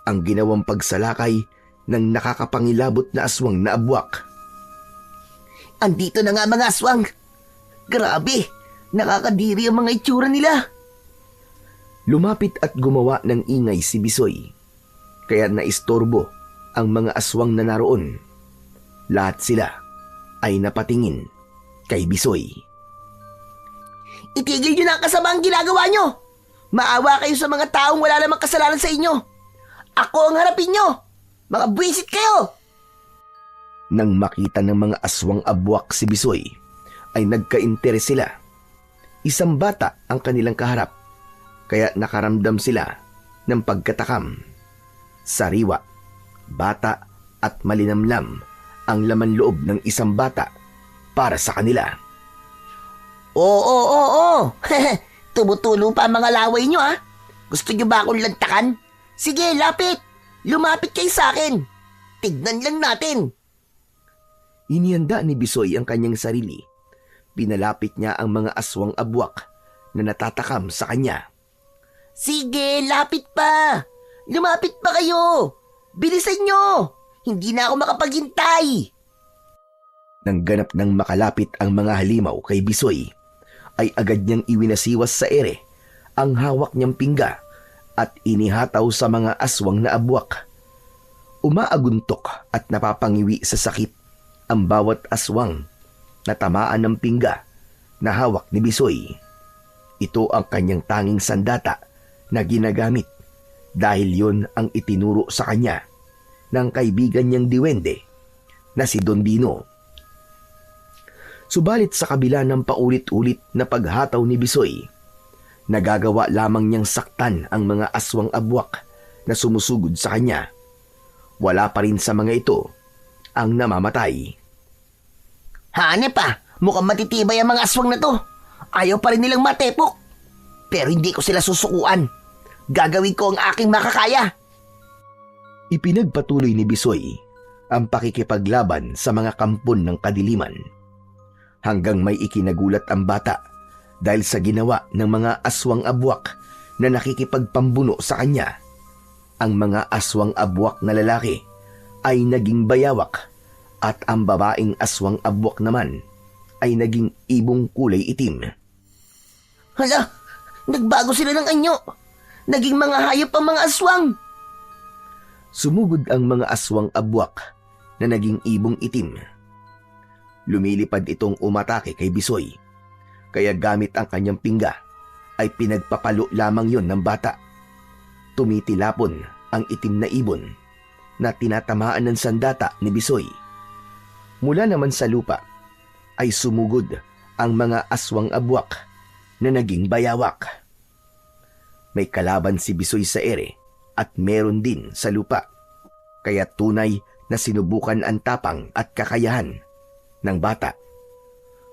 ang ginawang pagsalakay ng nakakapangilabot na aswang na abwak. Andito na nga mga aswang. Grabe, nakakadiri ang mga itsura nila. Lumapit at gumawa ng ingay si Bisoy, kaya naistorbo ang mga aswang na naroon. Lahat sila ay napatingin kay Bisoy. Itigil nyo na ang kasamang ginagawa nyo. Maawa kayo sa mga taong wala namang kasalanan sa inyo. Ako ang harapin nyo. Mga buwisit kayo. Nang makita ng mga aswang abwak si Bisoy, ay nagka-interes sila. Isang bata ang kanilang kaharap, kaya nakaramdam sila ng pagkatakam. Sariwa, bata at malinamlam ang laman loob ng isang bata para sa kanila. Oo. Tumutulo pa ang mga laway nyo ha. Gusto nyo ba akong lantakan? Sige, lapit. Lumapit kayo sa akin. Tignan lang natin. Inihanda ni Bisoy ang kanyang sarili. Pinalapit niya ang mga aswang abwak na natatakam sa kanya. Sige, lapit pa. Lumapit pa kayo. Bilisan nyo. Hindi na ako makapaghintay. Nang ganap nang makalapit ang mga halimaw kay Bisoy, ay agad niyang iwinasiwas sa ere ang hawak niyang pingga at inihataw sa mga aswang na abwak. Umaaguntok at napapangiwi sa sakit ang bawat aswang na tamaan ng pingga na hawak ni Bisoy. Ito ang kanyang tanging sandata na ginagamit dahil yon ang itinuro sa kanya ng kaibigan niyang diwende na si Don Dino. Subalit sa kabila ng paulit-ulit na paghataw ni Bisoy, nagagawa lamang niyang saktan ang mga aswang abwak na sumusugod sa kanya. Wala pa rin sa mga ito ang namamatay. Hanep pa, mukhang matitibay ang mga aswang na to. Ayaw pa rin nilang matepok. Pero hindi ko sila susukuan. Gagawin ko ang aking makakaya. Ipinagpatuloy ni Bisoy ang pakikipaglaban sa mga kampon ng kadiliman. Hanggang may ikinagulat ang bata dahil sa ginawa ng mga aswang abwak na nakikipagpambuno sa kanya. Ang mga aswang abwak na lalaki ay naging bayawak at ang babaeng aswang abwak naman ay naging ibong kulay itim. Hala, nagbago sila ng anyo. Naging mga hayop ang mga aswang. Sumugod ang mga aswang abwak na naging ibong itim. Lumilipad itong umatake kay Bisoy, kaya gamit ang kanyang pingga ay pinagpapalo lamang yon ng bata tumitilapon ang itim na ibon na tinatamaan ng sandata ni Bisoy. Mula naman sa lupa ay sumugod ang mga aswang abwak na naging bayawak. May kalaban si Bisoy sa ere at meron din sa lupa, kaya tunay na sinubukan ang tapang at kakayahan ng bata.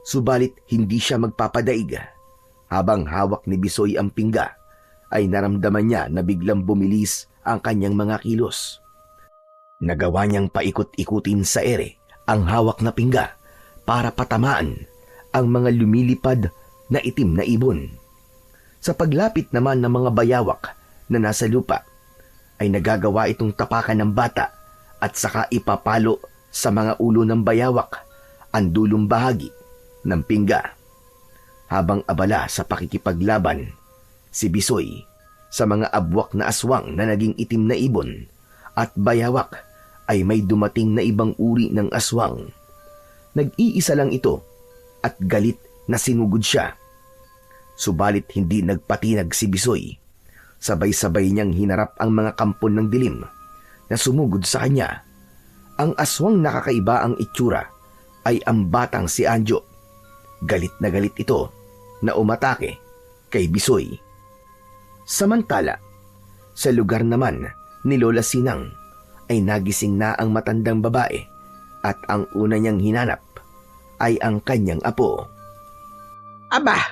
Subalit hindi siya magpapadaig. Habang hawak ni Bisoy ang pingga, ay naramdaman niya na biglang bumilis ang kanyang mga kilos. Nagawa niyang paikot-ikutin sa ere ang hawak na pingga para patamaan ang mga lumilipad na itim na ibon. Sa paglapit naman ng mga bayawak na nasa lupa, ay nagagawa itong tapakan ng bata at saka ipapalo sa mga ulo ng bayawak ang dulong bahagi ng pingga. Habang abala sa pakikipaglaban, si Bisoy sa mga abwak na aswang na naging itim na ibon at bayawak ay may dumating na ibang uri ng aswang. Nag-iisa lang ito at galit na sinugod siya. Subalit hindi nagpatinag si Bisoy. Sabay-sabay niyang hinarap ang mga kampon ng dilim na sumugod sa kanya. Ang aswang na kakaiba ang itsura ay ang batang si Anjo. Galit na galit ito na umatake kay Bisoy. Samantala, sa lugar naman ni Lola Sinang ay nagising na ang matandang babae at ang una niyang hinanap ay ang kanyang apo. Aba,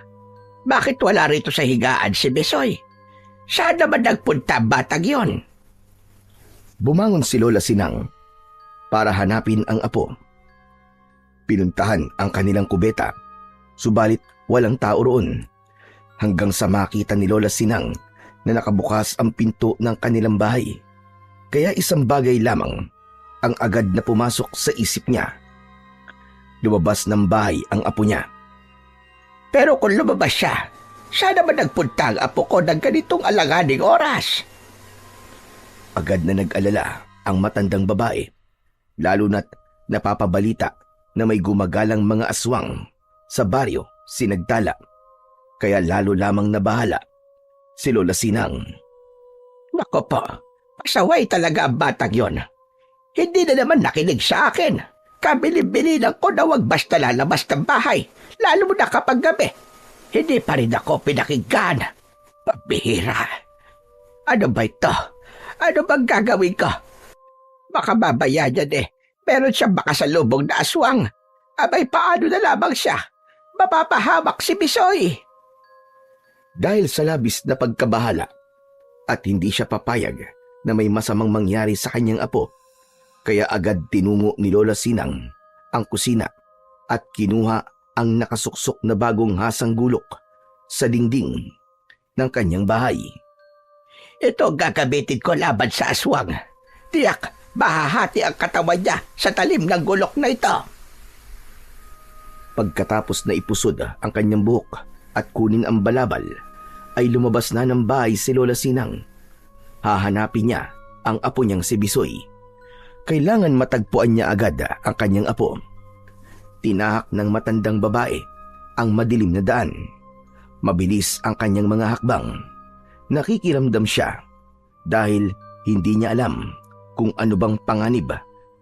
bakit wala rito sa higaan si Bisoy? Saan naman nagpunta batang yon? Bumangon si Lola Sinang para hanapin ang apo. Pinuntahan ang kanilang kubeta, subalit walang tao roon, hanggang sa makita ni Lola Sinang na nakabukas ang pinto ng kanilang bahay. Kaya isang bagay lamang ang agad na pumasok sa isip niya. Lumabas ng bahay ang apo niya. Pero kung lumabas siya, saan naman nagpunta ang apo ko ng ganitong alanganing oras? Agad na nag-alala ang matandang babae, lalo na't napapabalita na may gumagalang mga aswang sa baryo Sinagtala. Kaya lalo lamang nabahala si Lola Sinang. Nako po, pasaway talaga ang batang yon. Hindi na naman nakinig sa akin. Kabilib-bilinan ko na wag basta lalabas ng bahay, lalo mo na kapag gabi. Hindi pa rin ako pinakinggan. Pabihira. Ano ba ito? Ano bang gagawin ko? Baka babaya niyan eh. Meron siyang makasalubong na aswang. Abay, paano na lamang siya? Mapapahamak si Bisoy. Dahil sa labis na pagkabahala at hindi siya papayag na may masamang mangyari sa kanyang apo, kaya agad tinungo ni Lola Sinang ang kusina at kinuha ang nakasuksok na bagong hasang gulok sa dingding ng kanyang bahay. Ito gagamitin ko laban sa aswang. Tiyak, mahahati ang katawan niya sa talim ng gulok na ito. Pagkatapos na ipusod ang kanyang buhok at kunin ang balabal, ay lumabas na ng bahay si Lola Sinang. Hahanapin niya ang apo niyang si Bisoy. Kailangan matagpuan niya agad ang kanyang apo. Tinahak ng matandang babae ang madilim na daan. Mabilis ang kanyang mga hakbang. Nakikiramdam siya dahil hindi niya alam kung ano bang panganib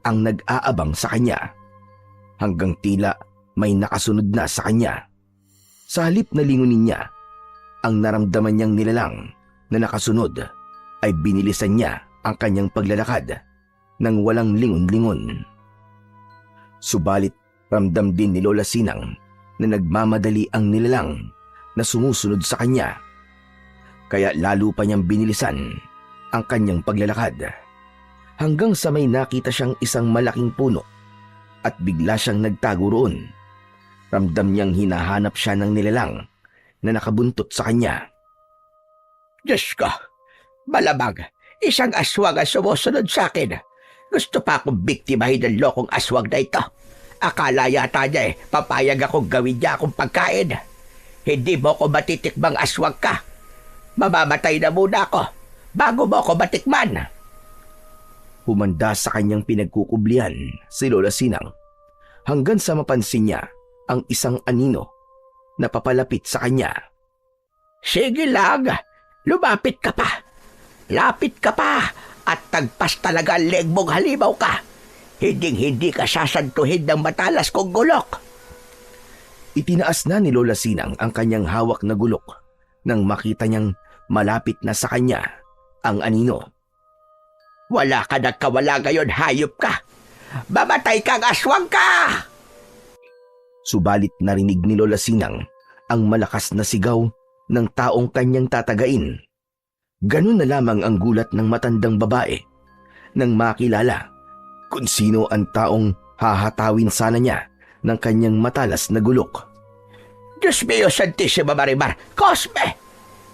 ang nag-aabang sa kanya. Hanggang tila may nakasunod na sa kanya. Sa halip na lingunin niya, ang naramdaman niyang nilalang na nakasunod ay binilisan niya ang kanyang paglalakad nang walang lingon-lingon. Subalit ramdam din ni Lola Sinang na nagmamadali ang nilalang na sumusunod sa kanya. Kaya lalo pa niyang binilisan ang kanyang paglalakad hanggang sa may nakita siyang isang malaking puno at bigla siyang nagtago roon. Ramdam niyang hinahanap siya ng nilalang na nakabuntot sa kanya. Diyos ko, malamang isang aswang ang sumusunod sa akin. Gusto pa akong biktimahin ng lokong aswang na ito. Akala yata niya papayag akong gawin niya akong pagkain. Hindi mo ko matitikmang aswang ka. Mamamatay na muna ako bago mo ko matikman. Humanda sa kanyang pinagkukublian si Lola Sinang hanggang sa mapansin niya ang isang anino na papalapit sa kanya. Sige lang, lumapit ka pa. Lapit ka pa at tagpas talaga ang leg mong halimaw ka. Hinding-hindi ka sasantuhin ng matalas kong gulok. Itinaas na ni Lola Sinang ang kanyang hawak na gulok nang makita niyang malapit na sa kanya ang anino. Wala ka nagkawala ngayon, hayop ka. Mamatay kang aswang ka! Subalit narinig ni Lola Sinang ang malakas na sigaw ng taong kanyang tatagain. Ganun na lamang ang gulat ng matandang babae nang makilala kung sino ang taong hahatawin sana niya ng kanyang matalas na gulok. Diyos mio, Santissima Marimar! Cosme!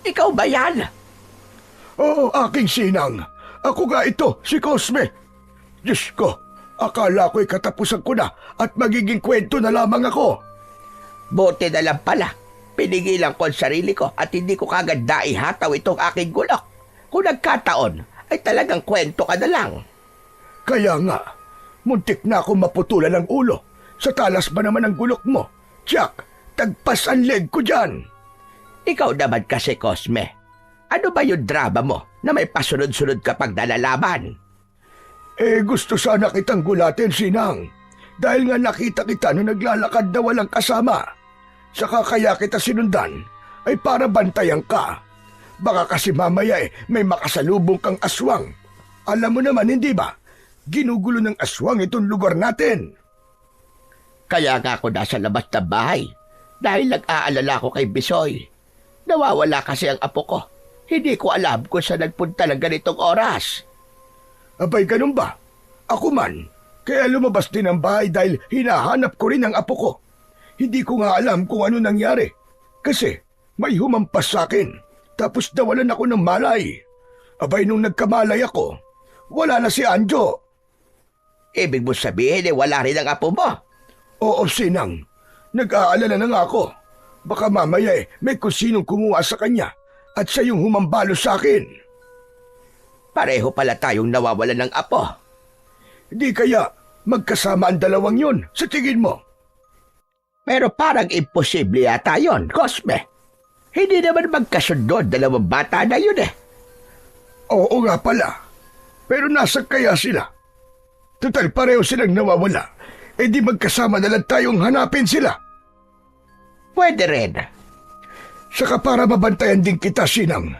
Ikaw ba yan? Oo, aking Sinang. Ako nga ito, si Cosme. Diyos ko, akala ko'y katapusan ko na at magiging kwento na lamang ako. Buti na lang pala. Pinigilan ko ang sarili ko at hindi ko kagad naihataw itong aking gulok. Kung nagkataon, ay talagang kwento ka na lang. Kaya nga, muntik na akong maputulan ng ulo. Sa talas ba naman ang gulok mo? Jack, tagpas ang leg ko dyan. Ikaw naman kasi, Cosme. Ano ba yung drama mo na may pasunod-sunod kapag nalalaban? Gusto sana kitang gulatin, Sinang. Dahil nga nakita kita na naglalakad na walang kasama. Saka kaya kita sinundan ay para bantayan ka. Baka kasi mamaya may makasalubong kang aswang. Alam mo naman, hindi ba? Ginugulo ng aswang itong lugar natin. Kaya nga ako nasa labas ng bahay dahil nag-aalala ko kay Bisoy. Nawawala kasi ang apo ko. Hindi ko alam kung saan nagpunta ng ganitong oras. Abay, ganun ba? Ako man, kaya lumabas din ang bahay dahil hinahanap ko rin ang apo ko. Hindi ko nga alam kung ano nangyari. Kasi may humampas sa akin. Tapos nawalan ako ng malay. Abay, nung nagkamalay ako, wala na si Anjo. Ibig mo sabihin wala rin ang apo mo? Oo, Sinang. Nag-aalala na nga ako. Baka mamaya may kusinong kumuha sa kanya at siya yung humambalo sa akin. Pareho pala tayong nawawalan ng apo. Di kaya magkasama ang dalawang yun sa tingin mo? Pero parang imposible yata yun, Cosme. Hindi naman magkasundo dalawang bata na yun eh. Oo nga pala. Pero nasa kaya sila? Total pareho silang nawawala. Di magkasama na lang tayong hanapin sila. Pwede rin. Saka para mabantayan din kita, Sinang.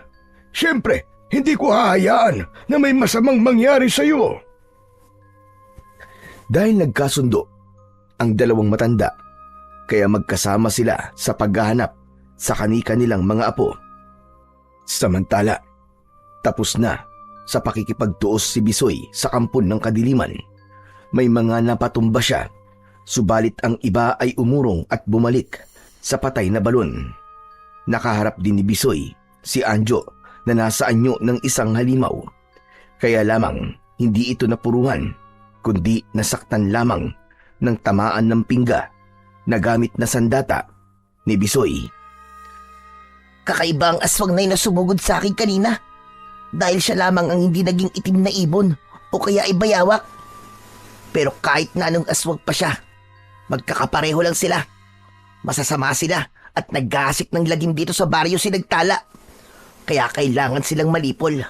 Siyempre, hindi ko hahayaan na may masamang mangyari sa'yo. Dahil nagkasundo ang dalawang matanda, kaya magkasama sila sa paghahanap sa kani-kanilang mga apo. Samantala, tapos na sa pakikipagtuos si Bisoy sa kampon ng kadiliman. May mga napatumba siya, subalit ang iba ay umurong at bumalik sa patay na balon. Nakaharap din ni Bisoy si Anjo na nasa anyo ng isang halimaw. Kaya lamang hindi ito napuruhan, kundi nasaktan lamang ng tamaan ng pingga na gamit na sandata ni Bisoy. Kakaiba ang aswang na yun na sumugod sa akin kanina. Dahil siya lamang ang hindi naging itim na ibon o kaya ibayawak. Pero kahit na anong aswang pa siya, magkakapareho lang sila. Masasama sila at naggasik ng lagim dito sa baryo Sinagtala. Kaya kailangan silang malipol.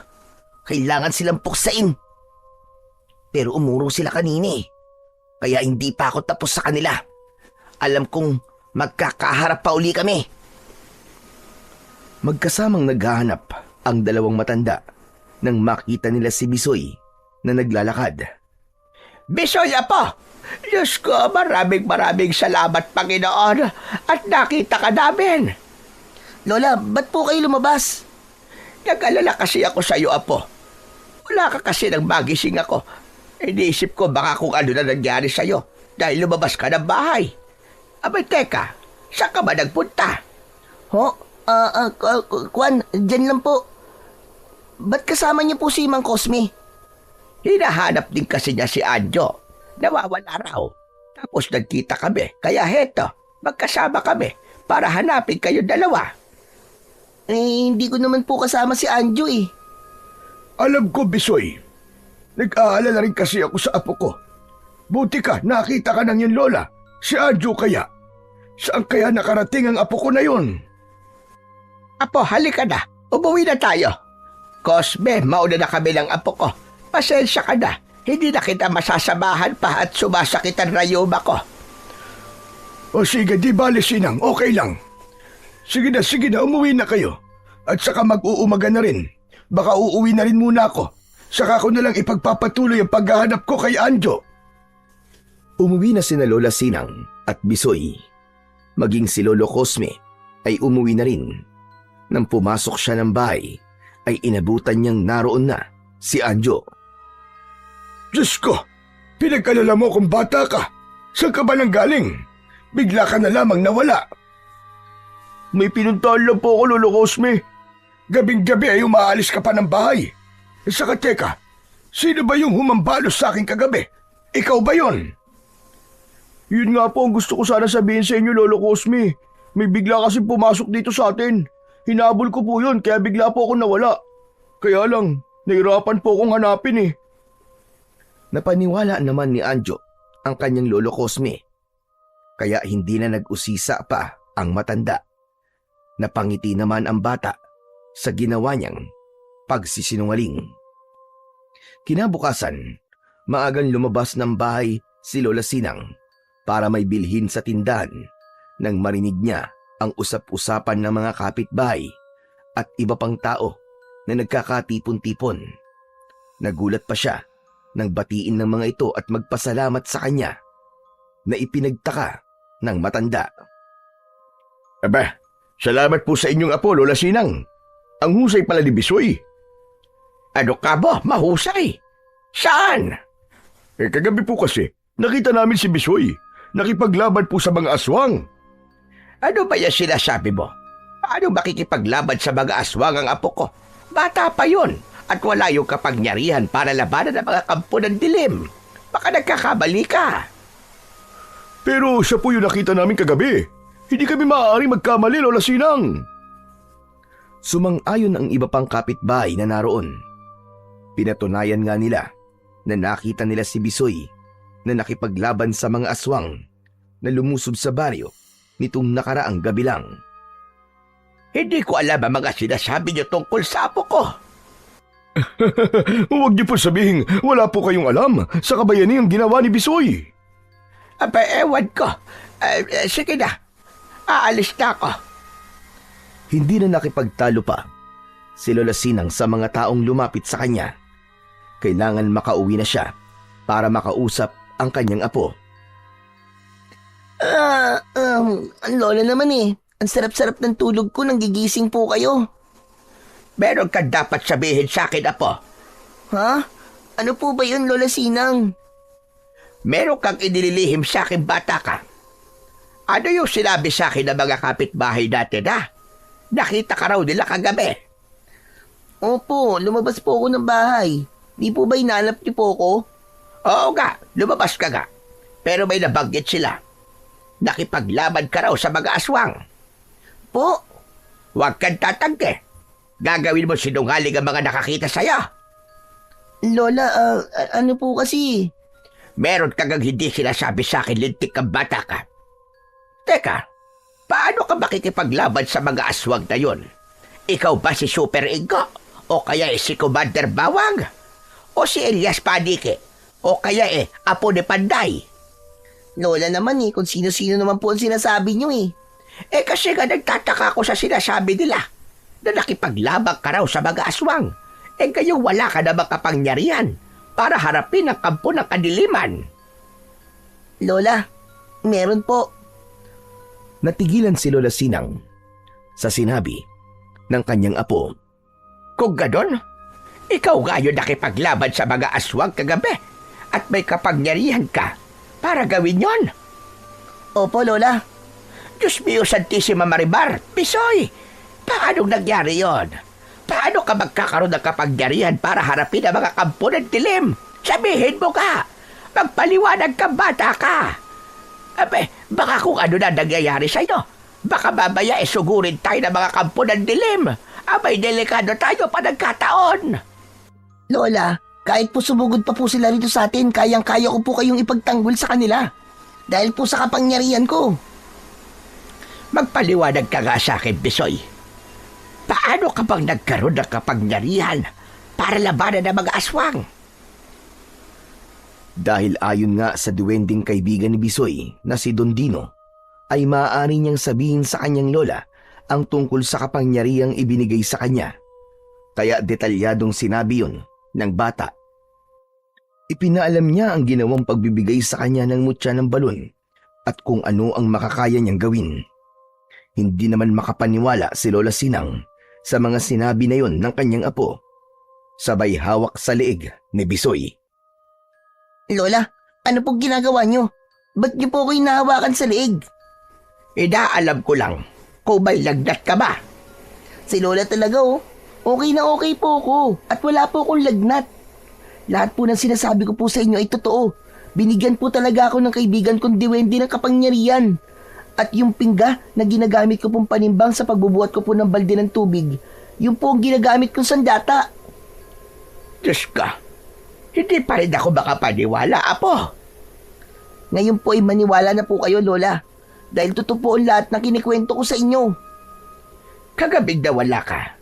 Kailangan silang puksain. Pero umurong sila kanina eh. Kaya hindi pa ako tapos sa kanila. Alam kong magkakaharap pa uli kami. Magkasamang naghahanap ang dalawang matanda nang makita nila si Bisoy na naglalakad. Bisoy, apo! Diyos ko, maraming salamat, Panginoon, at nakita ka namin. Lola, ba't po kayo lumabas? Nag-alala kasi ako sa iyo, apo. Wala ka kasi nang magising ako. Iniisip ko baka kung ano na nangyari sa iyo dahil lumabas ka ng bahay. Abay, teka, saan ka ba nagpunta? Kwan, dyan lang po. Ba't kasama niyo po si Mang Cosme? Hinahanap din kasi niya si Anjo. Nawawala raw. Tapos nagkita kami. Kaya heto, magkasama kami para hanapin kayo dalawa. Hindi ko naman po kasama si Anjo eh. Alam ko, Bisoy. Nag-aalala rin kasi ako sa apo ko. Buti ka, nakita ka ng yung lola. Si Anjo kaya. Saan kaya nakarating ang apo ko na yun? Apo, halika na. Umuwi na tayo. Cosme, mauna na kami ng apo ko. Pasensya ka na. Hindi na kita masasamahan pa at sumasakit ang rayuma ko. O sige, di bale Sinang, okay lang. Sige na, umuwi na kayo. At saka mag-uumaga na rin. Baka uuwi na rin muna ako. Saka ko na lang ipagpapatuloy ang paghahanap ko kay Anjo. Umuwi na sina Lola Sinang at Bisoy. Maging si Lolo Cosme ay umuwi na rin. Nang pumasok siya ng bahay, ay inabutan niyang naroon na si Anjo. Diyos ko, pinag-alala mo kung bata ka. Saan ka ba nang galing? Bigla ka na lamang nawala. May pinuntahan lang po ako, Lolo Cosme. Gabing-gabi ay umaalis ka pa ng bahay. Saka teka, sino ba yung humambalos sa akin kagabi? Ikaw ba yon? Yun nga po ang gusto ko sana sabihin sa inyo, Lolo Cosme. May bigla kasi pumasok dito sa atin. Hinabol ko po yun, kaya bigla po ako nawala. Kaya lang, nahirapan po akong hanapin eh. Napaniwala naman ni Anjo ang kanyang Lolo Cosme. Kaya hindi na nag-usisa pa ang matanda. Napangiti naman ang bata sa ginawa niyang pagsisinungaling. Kinabukasan, maagang lumabas ng bahay si Lola Sinang para may bilhin sa tindahan nang marinig niya ang usap-usapan ng mga kapitbahay at iba pang tao na nagkakatipon-tipon. Nagulat pa siya nang batiin ng mga ito at magpasalamat sa kanya na ipinagtaka ng matanda. Aba, salamat po sa inyong apo, Lola Sinang. Ang husay pala ni Bisoy. Ano ka ba? Mahusay. Saan? Kagabi po kasi, nakita namin si Bisoy. Nakipaglaban po sa mga aswang. Ano ba yung sinasabi mo? Paano makikipaglaban sa mga aswang ang apo ko? Bata pa yun at wala yung kapangyarihan para labanan ang mga kampo ng dilim. Baka nagkakamali ka. Pero siya po yung nakita namin kagabi. Hindi kami maaari magkamali, Lola Sinang. Sumang-ayon ang iba pang kapitbahay na naroon. Pinatunayan nga nila na nakita nila si Bisoy na nakipaglaban sa mga aswang na lumusob sa baryo nitong nakaraang gabi lang. Hindi ko alam ang mga sinasabi niyo tungkol sa apo ko. Huwag niyo po sabihin, wala po kayong alam sa kabayaniang ginawa ni Bisoy. Aba, ewan ko. Sige na. Aalis na ako. Hindi na nakipagtalo pa si Lola Sinang sa mga taong lumapit sa kanya. Kailangan makauwi na siya para makausap ang kanyang apo. Ang lola naman eh. Ang sarap-sarap ng tulog ko nang gigising po kayo. Meron ka dapat sabihin sa akin, apo. Ha? Ano po ba yun, Lola Sinang? Meron kang inililihim sa akin, bata ka. Ano yung sinabi sa akin ng mga kapitbahay natin, ha? Nakita ka raw nila kagabi. Opo, lumabas po ako ng bahay. Di po ba hinanap niyo po ako? Oo nga, lumabas ka nga. Pero may nabanggit sila. Nakipaglaban ka raw sa mga aswang. Po? Huwag kang tatangke. Gagawin mo sinungaling ang mga nakakita sa'yo. Lola, ano po kasi? Meron kagang hindi sinasabi sa akin, lintik kang bata ka. Teka, paano ka makikipaglaban sa mga aswang na yun? Ikaw ba si Super Ingo? O kaya si Commander Bawang? O si Elias Panike? O kaya Apo ni Panday? Lola naman kung sino-sino naman po ang sinasabi niyo eh. Kasi nga nagtataka ako sa sinasabi nila na nakipaglabang ka raw sa mga aswang. Kayong wala ka na makapangyarihan para harapin ang kampo ng kadiliman. Lola, meron po. Natigilan si Lola Sinang sa sinabi ng kanyang apo. Kung ganon, ikaw nga yun nakipaglaban sa mga aswang kagabi at may kapangyarihan ka para gawin yon. Opo, Lola. Diyos mio Santissima Maribar, Bisoy, paano nangyari yon? Paano ka magkakaroon ng kapangyarihan para harapin ang mga kampo ng dilim? Sabihin mo ka! Magpaliwanag ka, bata ka! Baka kung ano na nangyayari sa'yo. Baka mamaya sugurin tayo ng mga kampo ng dilim. Abay, delikado tayo pa nagkataon. Lola, kahit po sumugod pa po sila rito sa atin, kayang-kaya ko po kayong ipagtanggol sa kanila. Dahil po sa kapangyarihan ko. Magpaliwanag ka nga sa akin, Bisoy. Paano Paano ka bang nagkaroon ng kapangyarihan para labanan ng mga aswang? Dahil ayon nga sa duwending kaibigan ni Bisoy na si Don Dino, ay maaari niyang sabihin sa kanyang lola ang tungkol sa kapangyarihang ibinigay sa kanya. Kaya detalyadong sinabi yun ng bata. Ipinaalam niya ang ginawang pagbibigay sa kanya ng mutya ng balon at kung ano ang makakaya niyang gawin. Hindi naman makapaniwala si Lola Sinang sa mga sinabi na yon ng kanyang apo. Sabay hawak sa leeg ni Bisoy. Lola, ano pong ginagawa niyo? Ba't niyo po ako hinahawakan sa leeg? Inaalam ko lang kung may lagnat ka ba. Si Lola talaga oh. Okay na okay po ako at wala po akong lagnat. Lahat po ng sinasabi ko po sa inyo ay totoo. Binigyan po talaga ako ng kaibigan kong diwende ng kapangyarihan. At yung pingga na ginagamit ko pong panimbang sa pagbubuhat ko po ng balde ng tubig, yung po ang ginagamit kong sandata. Diyos ka, hindi pa rin ako makapaniwala, apo. Ngayon po ay maniwala na po kayo, Lola. Dahil totoo po ang lahat na kinikwento ko sa inyo. Kagabing nawala ka.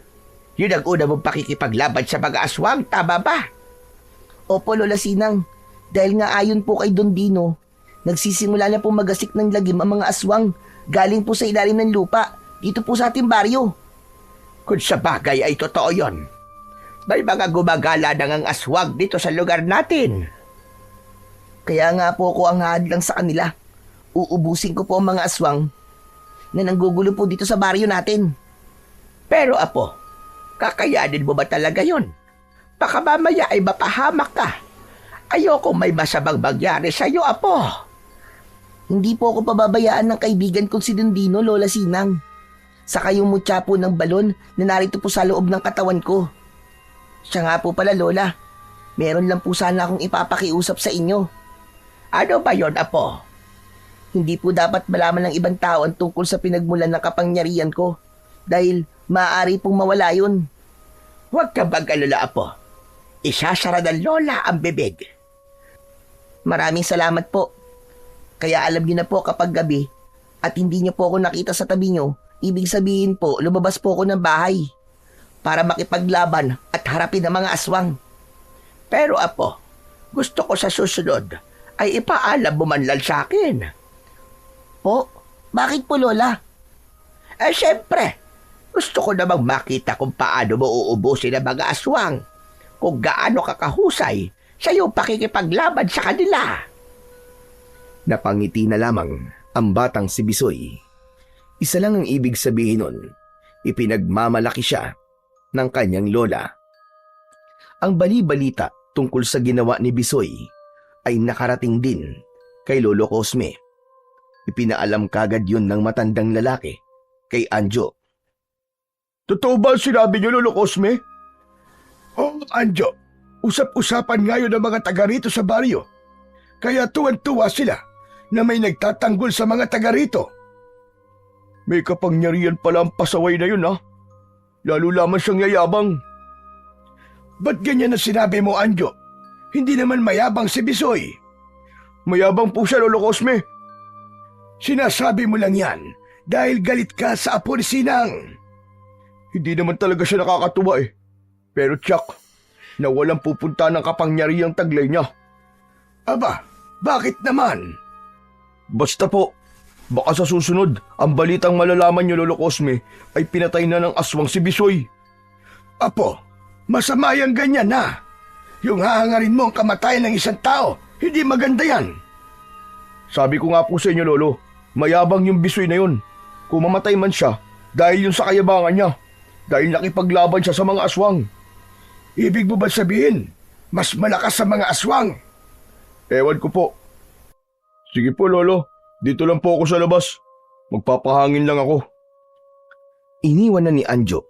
Yun ang una mong pakikipaglaban sa mga aswang, tama ba? Opo, Lola Sinang. Dahil nga ayon po kay Don Dino, nagsisimula na po magasik ng lagim ang mga aswang galing po sa ilalim ng lupa dito po sa ating baryo. Kung sa bagay ay totoo yon, may mga gumagala ng ang aswang dito sa lugar natin. Kaya nga po ako ang hadlang sa kanila. Uubusin ko po ang mga aswang na nanggugulo po dito sa baryo natin. Pero apo, kakayanin mo ba talaga yon? Baka mamaya ay mapahamak ka. Ayoko may masamang mangyari sa'yo, apo. Hindi po ako pababayaan ng kaibigan kong si Dondino, Lola Sinang. Saka yung mutya po ng balon na narito po sa loob ng katawan ko. Siya nga po pala, Lola. Meron lang po sana akong ipapakiusap sa inyo. Ano ba yon, apo? Hindi po dapat malaman ng ibang tao ang tungkol sa pinagmulan ng kapangyarihan ko. Dahil maaari pong mawala yun. Huwag ka mag-alala, apo. Isasara ng lola ang bibig. Maraming salamat po. Kaya alam niyo na po kapag gabi at hindi niyo po ako nakita sa tabi niyo, ibig sabihin po lumabas po ako ng bahay para makipaglaban at harapin ang mga aswang. Pero apo, gusto ko sa susunod ay ipaalam mo man lang sa akin. Po? Bakit po, Lola? Siyempre, gusto ko namang makita kung paano mo uubusin ang mga aswang. Kung gaano kakahusay sa iyong pakikipaglaban sa kanila. Napangiti na lamang ang batang si Bisoy. Isa lang ang ibig sabihin nun, ipinagmamalaki siya ng kanyang lola. Ang bali-balita tungkol sa ginawa ni Bisoy ay nakarating din kay Lolo Cosme. Ipinaalam kagad yun ng matandang lalaki kay Anjo. Totoo ba sinabi niyo, Lolo Cosme? Oo, Anjo. Usap-usapan ngayon ng mga taga rito sa baryo. Kaya tuwan-tuwa sila na may nagtatanggol sa mga taga rito. May kapangyarihan pala ang pasaway na yun, ha? Lalo lamang siyang yayabang. Ba't ganyan na sinabi mo, Anjo? Hindi naman mayabang si Bisoy. Mayabang po siya, Lolo Cosme. Sinasabi mo lang yan dahil galit ka sa apo ni Sinang. Hindi naman talaga siya nakakatuwa eh. Pero tiyak, na walang pupunta ng kapangyarihang taglay niya. Aba, bakit naman? Basta po, baka sa susunod, ang balitang malalaman niyo, Lolo Cosme, ay pinatay na ng aswang si Bisoy. Apo, masama yung ganyan na. Yung hahangarin mo ang kamatayan ng isang tao, hindi maganda yan. Sabi ko nga po sa inyo, Lolo, mayabang yung Bisoy na yun. Kung mamatay man siya, dahil yun sa kayabangan niya, dahil nakipaglaban siya sa mga aswang. Ibig mo ba sabihin, mas malakas sa mga aswang? Ewan ko po. Sige po, Lolo. Dito lang po ako sa labas. Magpapahangin lang ako. Iniwan na ni Anjo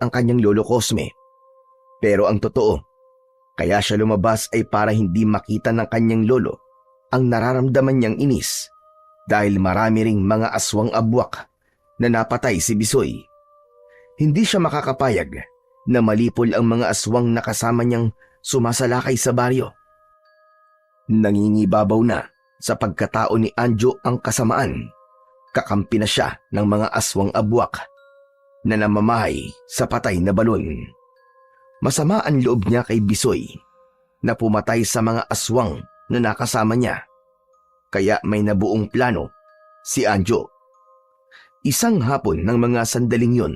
ang kanyang Lolo Cosme. Pero ang totoo, kaya siya lumabas ay para hindi makita ng kanyang lolo ang nararamdaman niyang inis dahil marami ring mga aswang abwak na napatay si Bisoy. Hindi siya makakapayag na malipol ang mga aswang na kasama niyang sumasalakay sa baryo. Nangingibabaw na sa pagkatao ni Anjo ang kasamaan. Kakampi na siya ng mga aswang abwak. na namamahay sa patay na balon. Masama ang loob niya kay Bisoy na pumatay sa mga aswang na nakasama niya. Kaya may nabuong plano si Anjo. Isang hapon ng mga sandaling yun,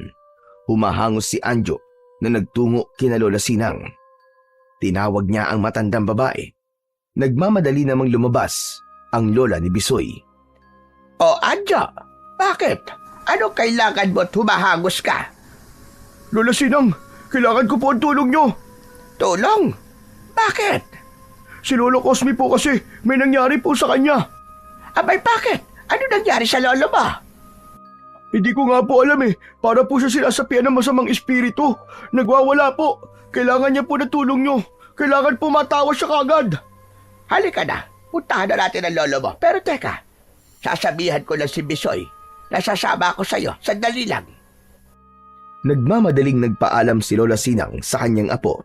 humahangos si Anjo na nagtungo kina Lola Sinang. Tinawag niya ang matandang babae. Nagmamadali namang lumabas ang lola ni Bisoy. O Anjo, bakit? Anong kailangan mo at humahangos ka? Lola Sinang, kailangan ko po ang tulong nyo. Tulong? Bakit? Si Lolo Cosme po kasi may nangyari po sa kanya. Abay bakit? Ano nangyari sa lolo mo? Hindi ko nga po alam Para po siya sinasapian ng masamang espiritu. Nagwawala po. Kailangan niya po na tulong nyo. Kailangan po matawa siya kagad. Halika na, puntahan na natin ang lolo mo. Pero teka, sasabihan ko lang si Bisoy. Nasasama ako sa'yo, sandali lang. Nagmamadaling nagpaalam si Lola Sinang sa kanyang apo.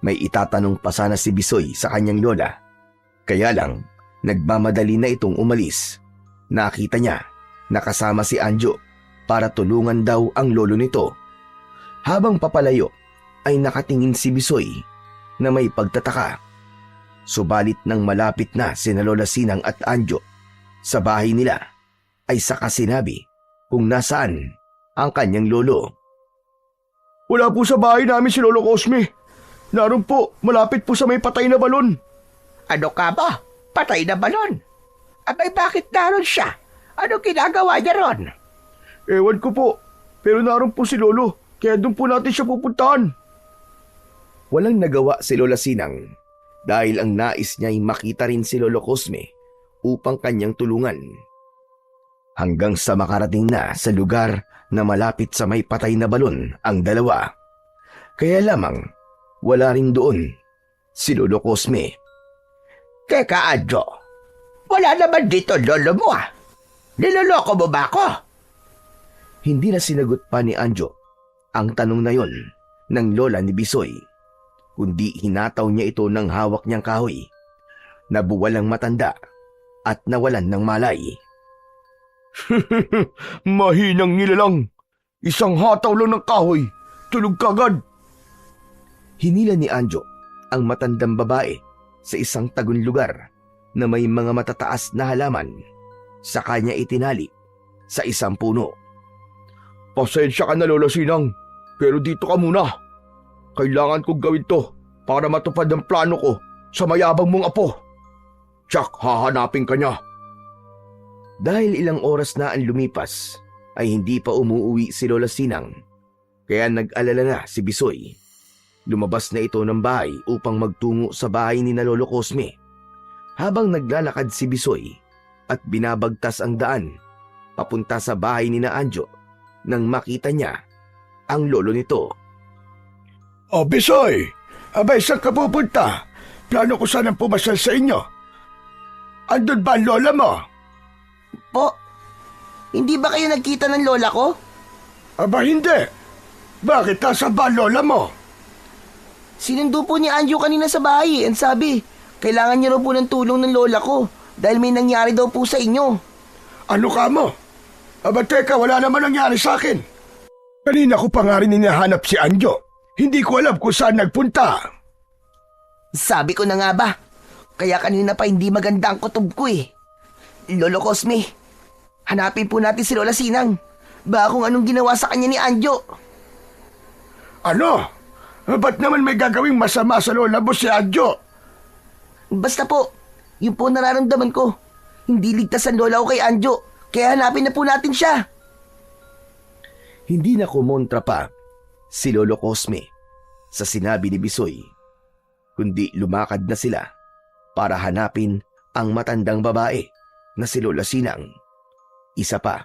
May itatanong pa sana si Bisoy sa kanyang lola. Kaya lang, nagmamadali na itong umalis. Nakita niya, nakasama si Anjo para tulungan daw ang lolo nito. Habang papalayo, ay nakatingin si Bisoy na may pagtataka. Subalit nang malapit na sina Lola Sinang at Anjo sa bahay nila, ay saka sinabi kung nasaan ang kanyang lolo. Wala po sa bahay namin si Lolo Cosme. Naroon po, malapit po sa may patay na balon. Ano ka ba? Patay na balon? Abay bakit naroon siya? Ano ginagawa niya ron? Ewan ko po, pero naroon po si Lolo, kaya doon po natin siya pupuntahan. Walang nagawa si Lola Sinang dahil ang nais niya ay makita rin si Lolo Cosme upang kanyang tulungan. Hanggang sa makarating na sa lugar na malapit sa may patay na balon ang dalawa. Kaya lamang wala rin doon si Lolo Cosme. Teka, Anjo. Wala naman dito lolo mo Niloloko mo ba ako? Hindi na sinagot pa ni Anjo ang tanong na yon ng lola ni Bisoy, kundi hinataw niya ito ng hawak niyang kahoy. Nabuwalang matanda at nawalan ng malay. Mahinang nilalang. Isang hataw lang ng kahoy. Tulog kagad. Hinila ni Anjo ang matandang babae sa isang tagun lugar na may mga matataas na halaman. Sa kanya itinali sa isang puno. Pasensya ka na, Lola Sinang, pero dito ka muna. Kailangan kong gawin to para matupad ang plano ko sa mayabang mong apo. Tsak, hahanapin ka niya. Dahil ilang oras na ang lumipas, ay hindi pa umuuwi si Lola Sinang. Kaya nag-alala na si Bisoy. Lumabas na ito ng bahay upang magtungo sa bahay ni na Lolo Cosme. Habang naglalakad si Bisoy at binabagtas ang daan papunta sa bahay ni na Anjo nang makita niya ang lolo nito. O Bisoy, abay saan ka pupunta? Plano ko sanang pumasyal sa inyo. Andun ba ang lola mo? Po, hindi ba kayo nagkita ng lola ko? Aba hindi. Bakit nasa ba ang lola mo? Sinundo po ni Anjo kanina sa bahay and sabi, kailangan niya raw po ng tulong ng lola ko dahil may nangyari daw po sa inyo. Ano ka mo? Aba teka, wala naman nangyari sa akin. Kanina ko pa nga rin hinahanap si Anjo. Hindi ko alam kung saan nagpunta. Sabi ko na nga ba, kaya kanina pa hindi maganda ang kutob ko Lolo Cosme, hanapin po natin si Lola Sinang. Baka kung anong ginawa sa kanya ni Anjo. Ano? Ba't naman may gagawing masama sa lola mo si Anjo? Basta po, yun po nararamdaman ko. Hindi ligtas ang lola ko kay Anjo, kaya hanapin na po natin siya. Hindi na kumontra pa si Lolo Cosme sa sinabi ni Bisoy, kundi lumakad na sila para hanapin ang matandang babae na si Lola Sinang. Isa pa,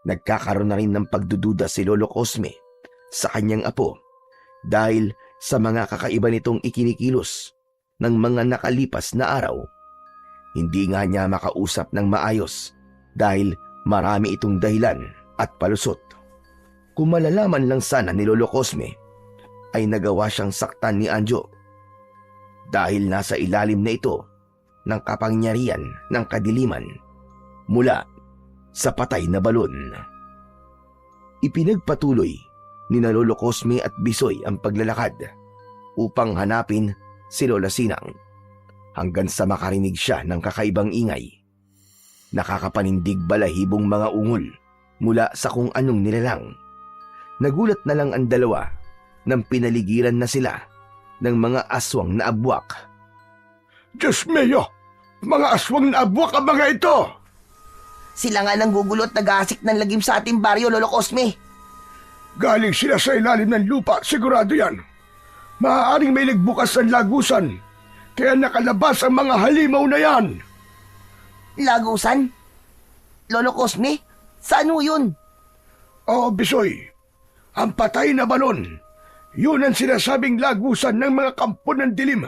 nagkakaroon na rin ng pagdududa si Lolo Cosme sa kanyang apo dahil sa mga kakaiba nitong ikinikilos ng mga nakalipas na araw. Hindi nga niya makausap ng maayos dahil marami itong dahilan at palusot. Kung malalaman lang sana ni Lolo Cosme, ay nagawa siyang saktan ni Anjo dahil nasa ilalim na ito ng kapangyarihan ng kadiliman mula sa patay na balon. Ipinagpatuloy ni na Lolo Cosme at Bisoy ang paglalakad upang hanapin si Lola Sinang hanggang sa makarinig siya ng kakaibang ingay. Nakakapanindig balahibong mga ungol mula sa kung anong nilalang. Nagulat na lang ang dalawa nang pinaligiran na sila ng mga aswang na abwak. Diyos mio! Mga aswang na abwak ang mga ito! Sila nga nang gugulo at nag-aasik ng lagim sa ating baryo, Lolo Cosme. Galing sila sa ilalim ng lupa, sigurado yan. Maaaring may nagbukas ng lagusan, kaya nakalabas ang mga halimaw na yan. Lagusan? Lolo Cosme? Saan mo yun? Oo, Bisoy. Ang patay na balon. Yun ang sinasabing lagusan ng mga kampo ng dilim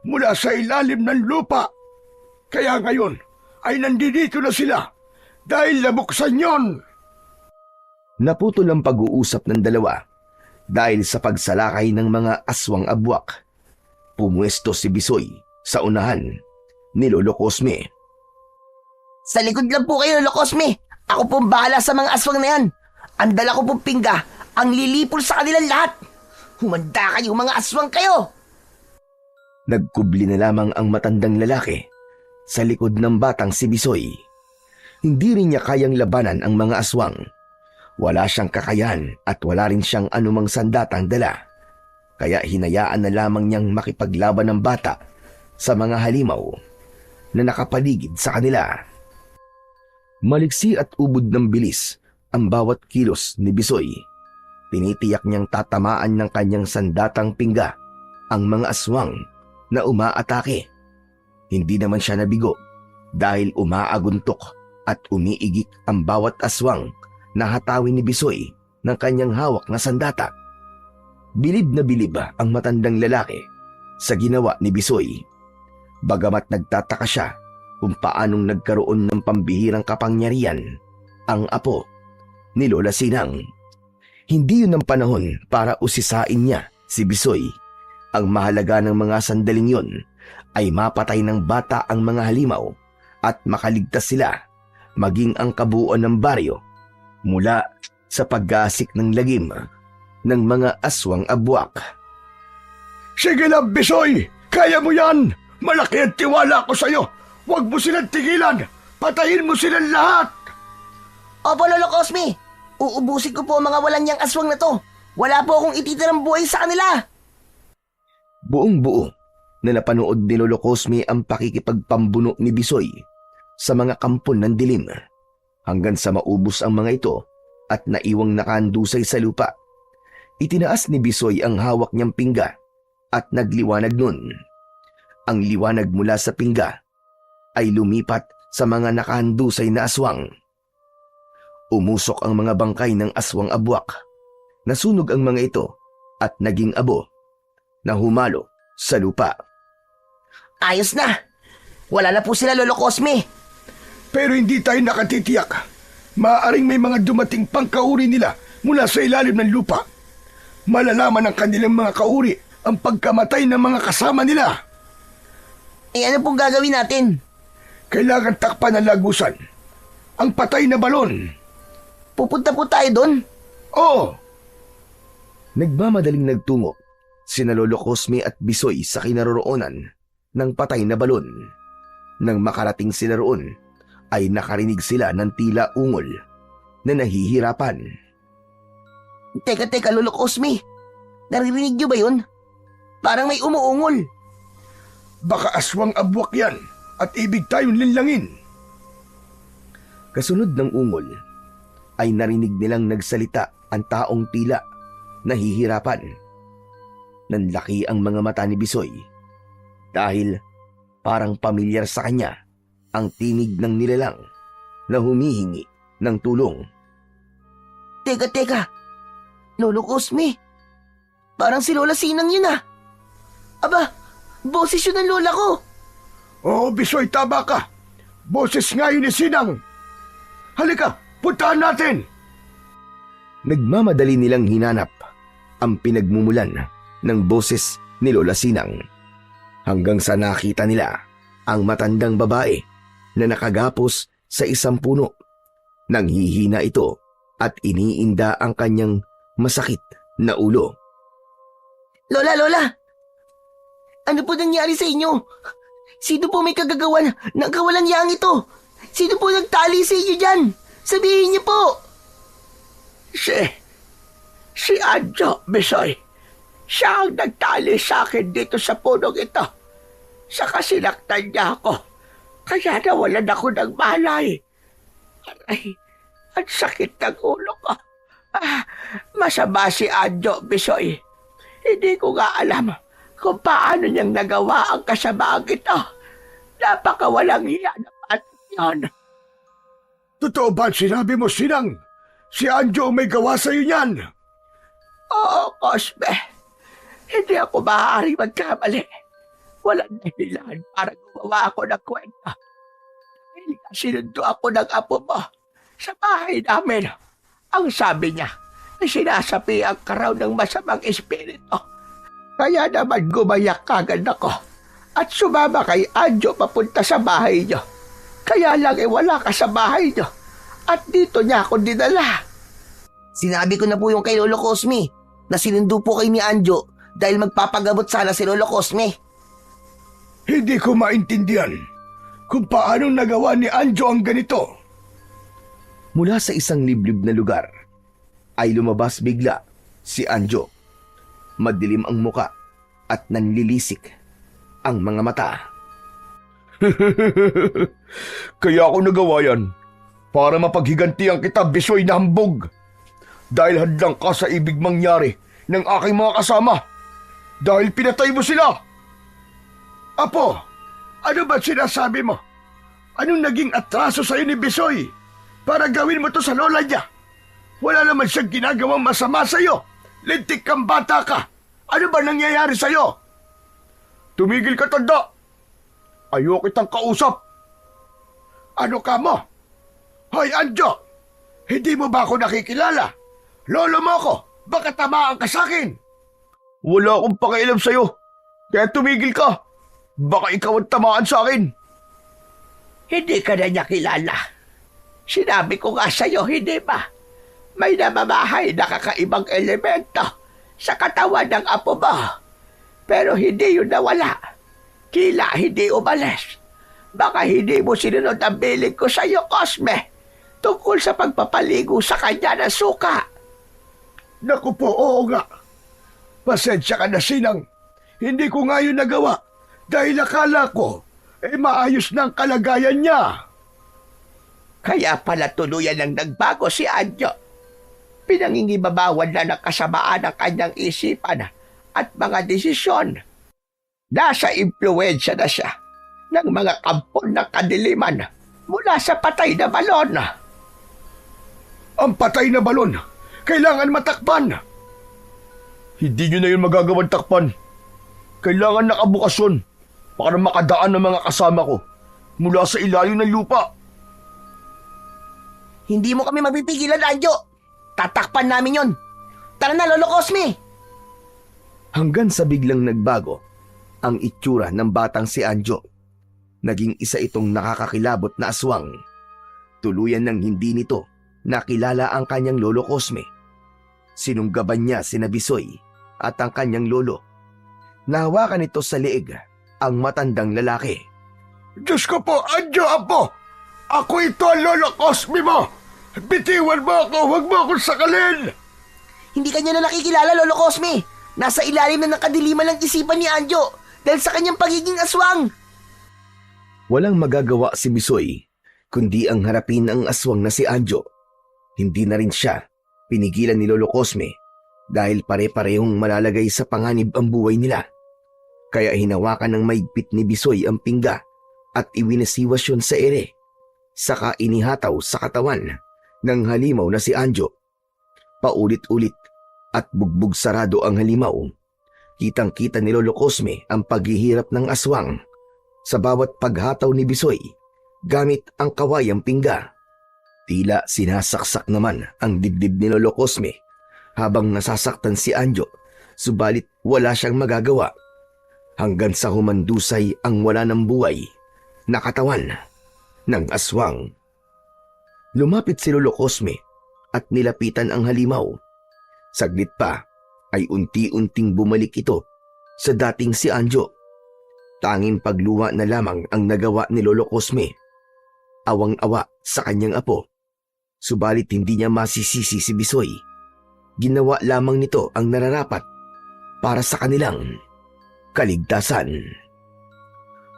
mula sa ilalim ng lupa. Kaya ngayon ay nandito na sila dahil nabuksan yon. Naputol ang pag-uusap ng dalawa dahil sa pagsalakay ng mga aswang abwak. Pumuesto si Bisoy sa unahan ni Lolo Cosme. Sa likod lang po kayo, Lolo Cosme. Ako pong bahala sa mga aswang na yan. Ang dala ko pong pingga, ang lilipol sa kanilang lahat. Humanda kayo, mga aswang kayo! Nagkubli na lamang ang matandang lalaki sa likod ng batang si Bisoy. Hindi rin niya kayang labanan ang mga aswang. Wala siyang kakayahan at wala rin siyang anumang sandatang dala. Kaya hinayaan na lamang niyang makipaglaban ng bata sa mga halimaw na nakapaligid sa kanila. Maliksi at ubod ng bilis ang bawat kilos ni Bisoy. Tinitiyak niyang tatamaan ng kanyang sandatang pingga ang mga aswang na umaatake. Hindi naman siya nabigo dahil umaaguntok at umiigik ang bawat aswang na hatawin ni Bisoy ng kanyang hawak na sandata. Bilib na bilib ang matandang lalaki sa ginawa ni Bisoy. Bagamat nagtataka siya kung paanong nagkaroon ng pambihirang kapangyarihan ang apo ni Lola Sinang. Hindi yun ang panahon para usisain niya si Bisoy. Ang mahalaga ng mga sandaling yun ay mapatay ng bata ang mga halimaw at makaligtas sila maging ang kabuuan ng baryo mula sa pag-aasik ng lagim ng mga aswang abwak. Sige lang, Bisoy! Kaya mo yan! Malaki ang tiwala ko sa'yo! Huwag mo silang tigilan! Patayin mo silang lahat! Opo, Lolo Cosme. Uubusin ko po ang mga walang niyang aswang na to. Wala po akong ititirang buhay sa kanila. Buong-buo na napanood ni Lolo Cosme ang pakikipagpambuno ni Bisoy sa mga kampon ng dilim hanggang sa maubos ang mga ito at naiwang nakandusay sa lupa. Itinaas ni Bisoy ang hawak niyang pingga at nagliwanag nun. Ang liwanag mula sa pingga ay lumipat sa mga nakahandusay na aswang. Umusok ang mga bangkay ng aswang abwak. Nasunog ang mga ito at naging abo na humalo sa lupa. Ayos na. Wala na po sila, Lolo Cosme. Pero hindi tayo nakatitiyak. Maaaring may mga dumating pang kauri nila mula sa ilalim ng lupa. Malalaman ng kanilang mga kauri ang pagkamatay ng mga kasama nila. Ano pong gagawin natin? Kailangan takpan ng lagusan ang patay na balon. Pupunta po tayo doon? Oo! Nagmamadaling nagtungo sina Lolo Cosme at Bisoy sa kinaroroonan ng patay na balon. Nang makarating sila roon, ay nakarinig sila ng tila ungol na nahihirapan. Teka, Lolo Cosme. Naririnig niyo ba yun? Parang may umuungol. Baka aswang abwak yan at ibig tayong linlangin. Kasunod ng ungol, ay narinig nilang nagsalita ang taong tila nahihirapan. Nanlaki ang mga mata ni Bisoy dahil parang pamilyar sa kanya ang tinig ng nilalang na humihingi ng tulong. Teka. Lolo Cosme. Parang si Lola Sinang yun ah. Aba, boses yun ng lola ko. Oo, Bisoy, tama ka. Boses nga yun ni Sinang. Halika, puntahan natin. Nagmamadali nilang hinanap ang pinagmumulan ng boses ni Lola Sinang hanggang sa nakita nila ang matandang babae na nakagapos sa isang puno. Nanghihina ito at iniinda ang kanyang masakit na ulo. Lola, Lola! Ano po nangyari sa inyo? Sino po may kagagawan ng kawalang yang ito? Sino po nagtali sa inyo dyan? Sabihin niyo po! Si Anjo, Bisoy. Siya ang nagtali sa akin dito sa punong ito. Saka sinaktan niya ako. Kaya nawalan ako ng malay. Aray, ang sakit ng ulo ko. Masama si Anjo, Bisoy. Hindi ko nga alam kung paano niyang nagawa ang kasamaang ito. Napakawalang hiya naman yun. Totoo ba sinabi mo, Sinang? Si Anjo may gawa sa'yo niyan. Oo, Cosme. Hindi ako maaari magkamali. Walang dahilan para gumawa ako ng kwenta. Dahil sinundo ako ng apo mo sa bahay namin. Ang sabi niya, sinasapian ka raw ng masamang espiritu. Kaya naman gumayak kagad ako at sumama kay Anjo papunta sa bahay niyo. Kaya lang wala ka sa bahay niyo at dito niya ako dinala. Sinabi ko na po yung kay Lolo Cosme na sinundo po kay ni Anjo dahil magpapagamot sana si Lolo Cosme. Hindi ko maintindihan kung paano nagawa ni Anjo ang ganito. Mula sa isang liblib na lugar ay lumabas bigla si Anjo. Madilim ang muka at nanlilisik ang mga mata. Kaya ako nagawa yan para mapaghigantihan kita, Bisoy na hambog. Dahil hadlang ka sa ibig mangyari ng aking mga kasama. Dahil pinatay mo sila. Apo, ano ba sinasabi mo? Anong naging atraso sa'yo ni Bisoy para gawin mo to sa lola niya? Wala naman siyang ginagawang masama sa'yo. Lintik kang bata ka. Ano ba nangyayari sa'yo? Tumigil ka, tanda. Ayoko kitang kausap. Ano ka mo? Hoy, Anjo! Hindi mo ba ako nakikilala? Lolo mo ako! Baka tamaan ka sa'kin! Wala akong pakialam sa'yo. Kaya tumigil ka. Baka ikaw ang tamaan sa'kin. Hindi ka na niya kilala. Sinabi ko nga sa'yo, hindi ba? May namamahay na kakaibang elemento sa katawan ng apo mo. Pero hindi yun nawala. Kila hindi umalis. Baka hindi mo sinunod ang bilig ko sa'yo, Cosme, tungkol sa pagpapaligo sa kanya ng suka. Naku po, oo nga. Pasensya ka na, Sinang. Hindi ko nga yun nagawa dahil akala ko, maayos na ang kalagayan niya. Kaya pala tuluyan ang nagbago si Anjo. Pinangingibabawan na ng kasamaan ang kanyang isipan at mga desisyon. Nasa impluwensya na siya ng mga kampon ng kadiliman mula sa patay na balon. Ang patay na balon, kailangan matakpan. Hindi nyo na yun magagawang takpan. Kailangan nakabukasyon para makadaan ng mga kasama ko mula sa ilalim ng lupa. Hindi mo kami mapipigilan, Anjo. Tatakpan namin yon. Tara na, Lolo Cosme! Hanggang sa biglang nagbago ang itsura ng batang si Anjo. Naging isa itong nakakakilabot na aswang. Tuluyan ng hindi nito nakilala ang kanyang lolo Cosme. Sinunggaban niya sina Bisoy at ang kanyang lolo. Nahawakan nito sa leeg ang matandang lalaki. Diyos ko po, Anjo, Apo! Ako ito ang lolo Cosme mo! Bitiwan mo ako, huwag mo akong sakalin! Hindi kanya na nakikilala, Lolo Cosme. Nasa ilalim na ng kadiliman ng isipan ni Anjo dahil sa kanyang pagiging aswang. Walang magagawa si Bisoy kundi ang harapin ang aswang na si Anjo. Hindi na rin siya pinigilan ni Lolo Cosme dahil pare-parehong malalagay sa panganib ang buhay nila. Kaya hinawakan ng maigpit ni Bisoy ang pingga at iwinasiwasyon sa ere. Saka inihataw sa katawan ng halimaw na si Anjo. Paulit-ulit at bugbog sarado ang halimaw. Kitang-kita ni Lolo Cosme ang paghihirap ng aswang sa bawat paghataw ni Bisoy gamit ang kawayang pingga. Tila sinasaksak naman ang dibdib ni Lolo Cosme habang nasasaktan si Anjo, subalit wala siyang magagawa hanggang sa humandusay ang wala ng buhay na katawan ng aswang. Lumapit si Lolo Cosme at nilapitan ang halimaw. Saglit pa ay unti-unting bumalik ito sa dating si Anjo. Tanging pagluwa na lamang ang nagawa ni Lolo Cosme. Awang-awa sa kanyang apo. Subalit hindi niya masisisi si Bisoy. Ginawa lamang nito ang nararapat para sa kanilang kaligtasan.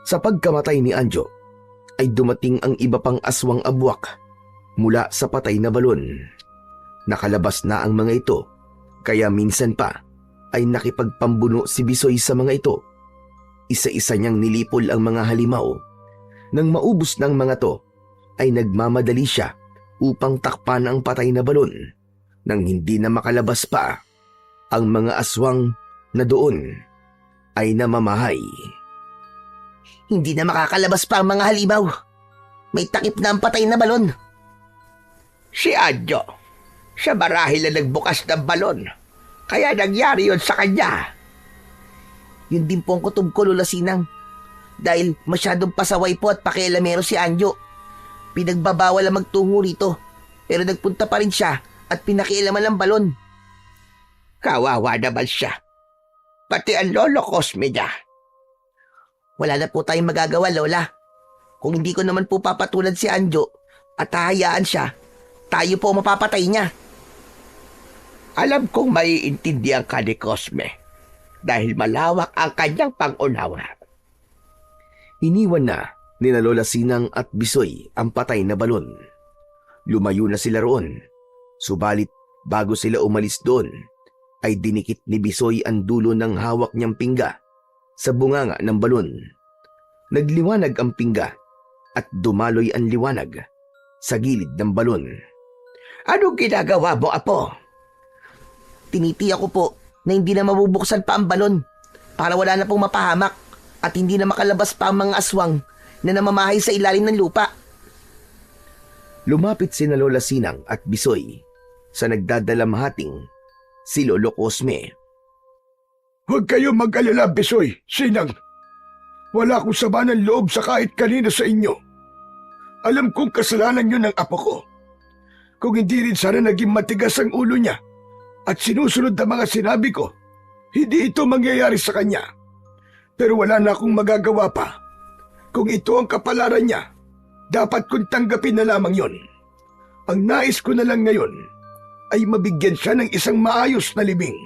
Sa pagkamatay ni Anjo, ay dumating ang iba pang aswang abwak mula sa patay na balon. Nakalabas na ang mga ito, kaya minsan pa ay nakipagpambuno si Bisoy sa mga ito. Isa-isa niyang nilipol ang mga halimaw. Nang maubos ng mga to, ay nagmamadali siya upang takpan ang patay na balon nang hindi na makalabas pa ang mga aswang na doon ay namamahay. Hindi na makakalabas pa ang mga halimaw. May takip na ang patay na balon. Si Anjo, siya marahil na nagbukas ng balon. Kaya nangyari yun sa kanya. Yun din po ang kutob ko, Lola Sinang. Dahil masyadong pasaway po at pakialamero si Anjo. Pinagbabawal ang magtungo rito. Pero nagpunta pa rin siya at pinakialaman ang balon. Kawawa naman siya. Pati ang Lolo Cosme niya. Wala na po tayong magagawa, Lola. Kung hindi ko naman po papatulad si Anjo at hahayaan siya, tayo po mapapatay niya. Alam kong maiintindihan ka ni Cosme dahil malawak ang kanyang pangunawa. Iniwan na ni na Lola Sinang at Bisoy ang patay na balon. Lumayo na sila roon. Subalit bago sila umalis doon, ay dinikit ni Bisoy ang dulo ng hawak niyang pingga sa bunganga ng balon. Nagliwanag ang pingga at dumaloy ang liwanag sa gilid ng balon. Anong ginagawa mo, Apo? Tinitiyak ko po na hindi na mabubuksan pa ang balon para wala na pong mapahamak at hindi na makalabas pa ang mga aswang na namamahay sa ilalim ng lupa. Lumapit sina Lola Sinang at Bisoy sa nagdadalamhating si Lolo Cosme. Huwag kayo mag-alala, Bisoy, Sinang. Wala akong sama ng loob sa kahit kanino sa inyo. Alam kong kasalanan nyo ng apo ko. Kung hindi rin sana naging matigas ang ulo niya at sinusunod ang mga sinabi ko, hindi ito mangyayari sa kanya. Pero wala na akong magagawa pa. Kung ito ang kapalaran niya, dapat kong tanggapin na lamang yon. Ang nais ko na lang ngayon ay mabigyan siya ng isang maayos na libing.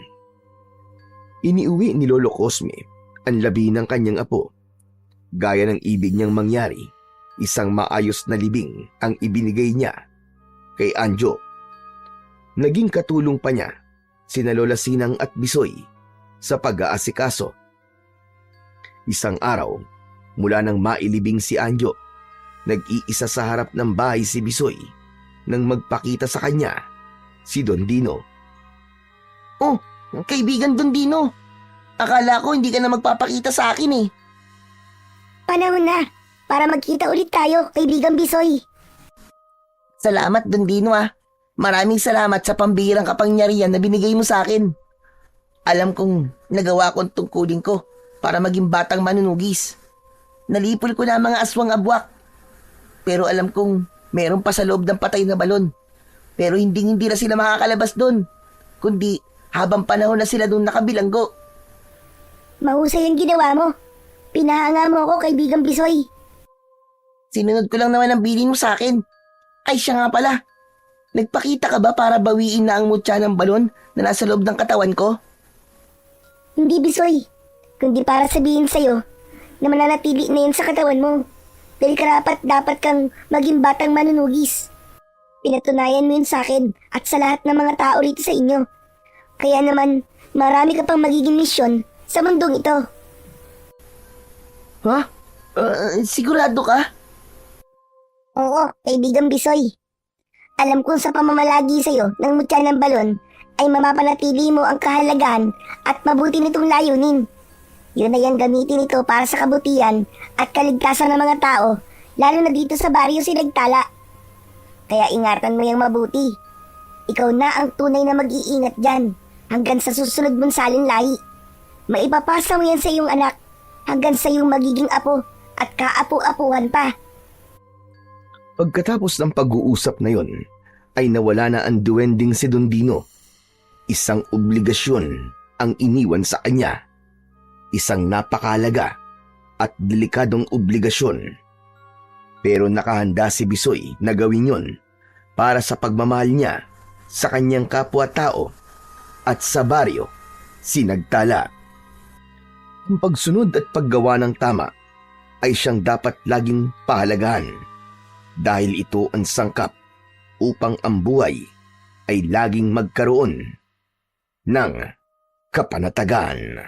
Iniuwi ni Lolo Cosme ang labi ng kanyang apo. Gaya ng ibig niyang mangyari, isang maayos na libing ang ibinigay niya kay Anjo. Naging katulong pa niya sina Lola Sinang at Bisoy sa pag-aasikaso. Isang araw, mula nang mailibing si Anjo, nag-iisa sa harap ng bahay si Bisoy nang magpakita sa kanya si Don Dino. Oh, kaibigan Don Dino. Akala ko hindi ka na magpapakita sa akin eh. Panahon na para magkita ulit tayo, kaibigang Bisoy. Salamat Don Dino ah. Maraming salamat sa pambihirang kapangyarihan na binigay mo sa akin. Alam kong nagawa ko ang tungkulin ko para maging batang manunugis. Nalipol ko na ang mga aswang abwak. Pero alam kong meron pa sa loob ng patay na balon. Pero hindi na sila makakalabas doon. Kundi habang panahon na sila doon nakabilanggo. Mahusay ang ginawa mo. Pinahanga mo ako, kaibigang Bisoy. Sinunod ko lang naman ang bilin mo sa akin. Ay siya nga pala. Nagpakita ka ba para bawiin na ang mutya ng balon na nasa loob ng katawan ko? Hindi, Bisoy. Kundi para sabihin sa'yo na mananatili na yun sa katawan mo. Dahil karapat dapat kang maging batang manunugis. Pinatunayan mo yun sa akin at sa lahat ng mga tao rito sa inyo. Kaya naman, marami ka pang magiging misyon sa mundong ito. Ha? Sigurado ka? Oo, kaibigang Bisoy. Alam kong sa pamamalagi sa'yo ng mutya ng balon ay mamapanatili mo ang kahalagahan at mabuti nitong layunin. Yun ay ang gamitin ito para sa kabutihan at kaligtasan ng mga tao, lalo na dito sa baryo Sinagtala. Kaya ingatan mo yung mabuti. Ikaw na ang tunay na mag-iingat dyan hanggang sa susunod mong salinlahi. Maipapasa mo yan sa iyong anak hanggang sa iyong magiging apo at kaapu-apuhan pa. Pagkatapos ng pag-uusap na yon, ay nawala na ang duwending si Don Dino. Isang obligasyon ang iniwan sa kanya. Isang napakalaga at delikadong obligasyon. Pero nakahanda si Bisoy na gawin yon para sa pagmamahal niya sa kanyang kapwa-tao at sa baryo Sinagtala. Ang pagsunod at paggawa ng tama ay siyang dapat laging pahalagahan dahil ito ang sangkap upang ang buhay ay laging magkaroon ng kapanatagan.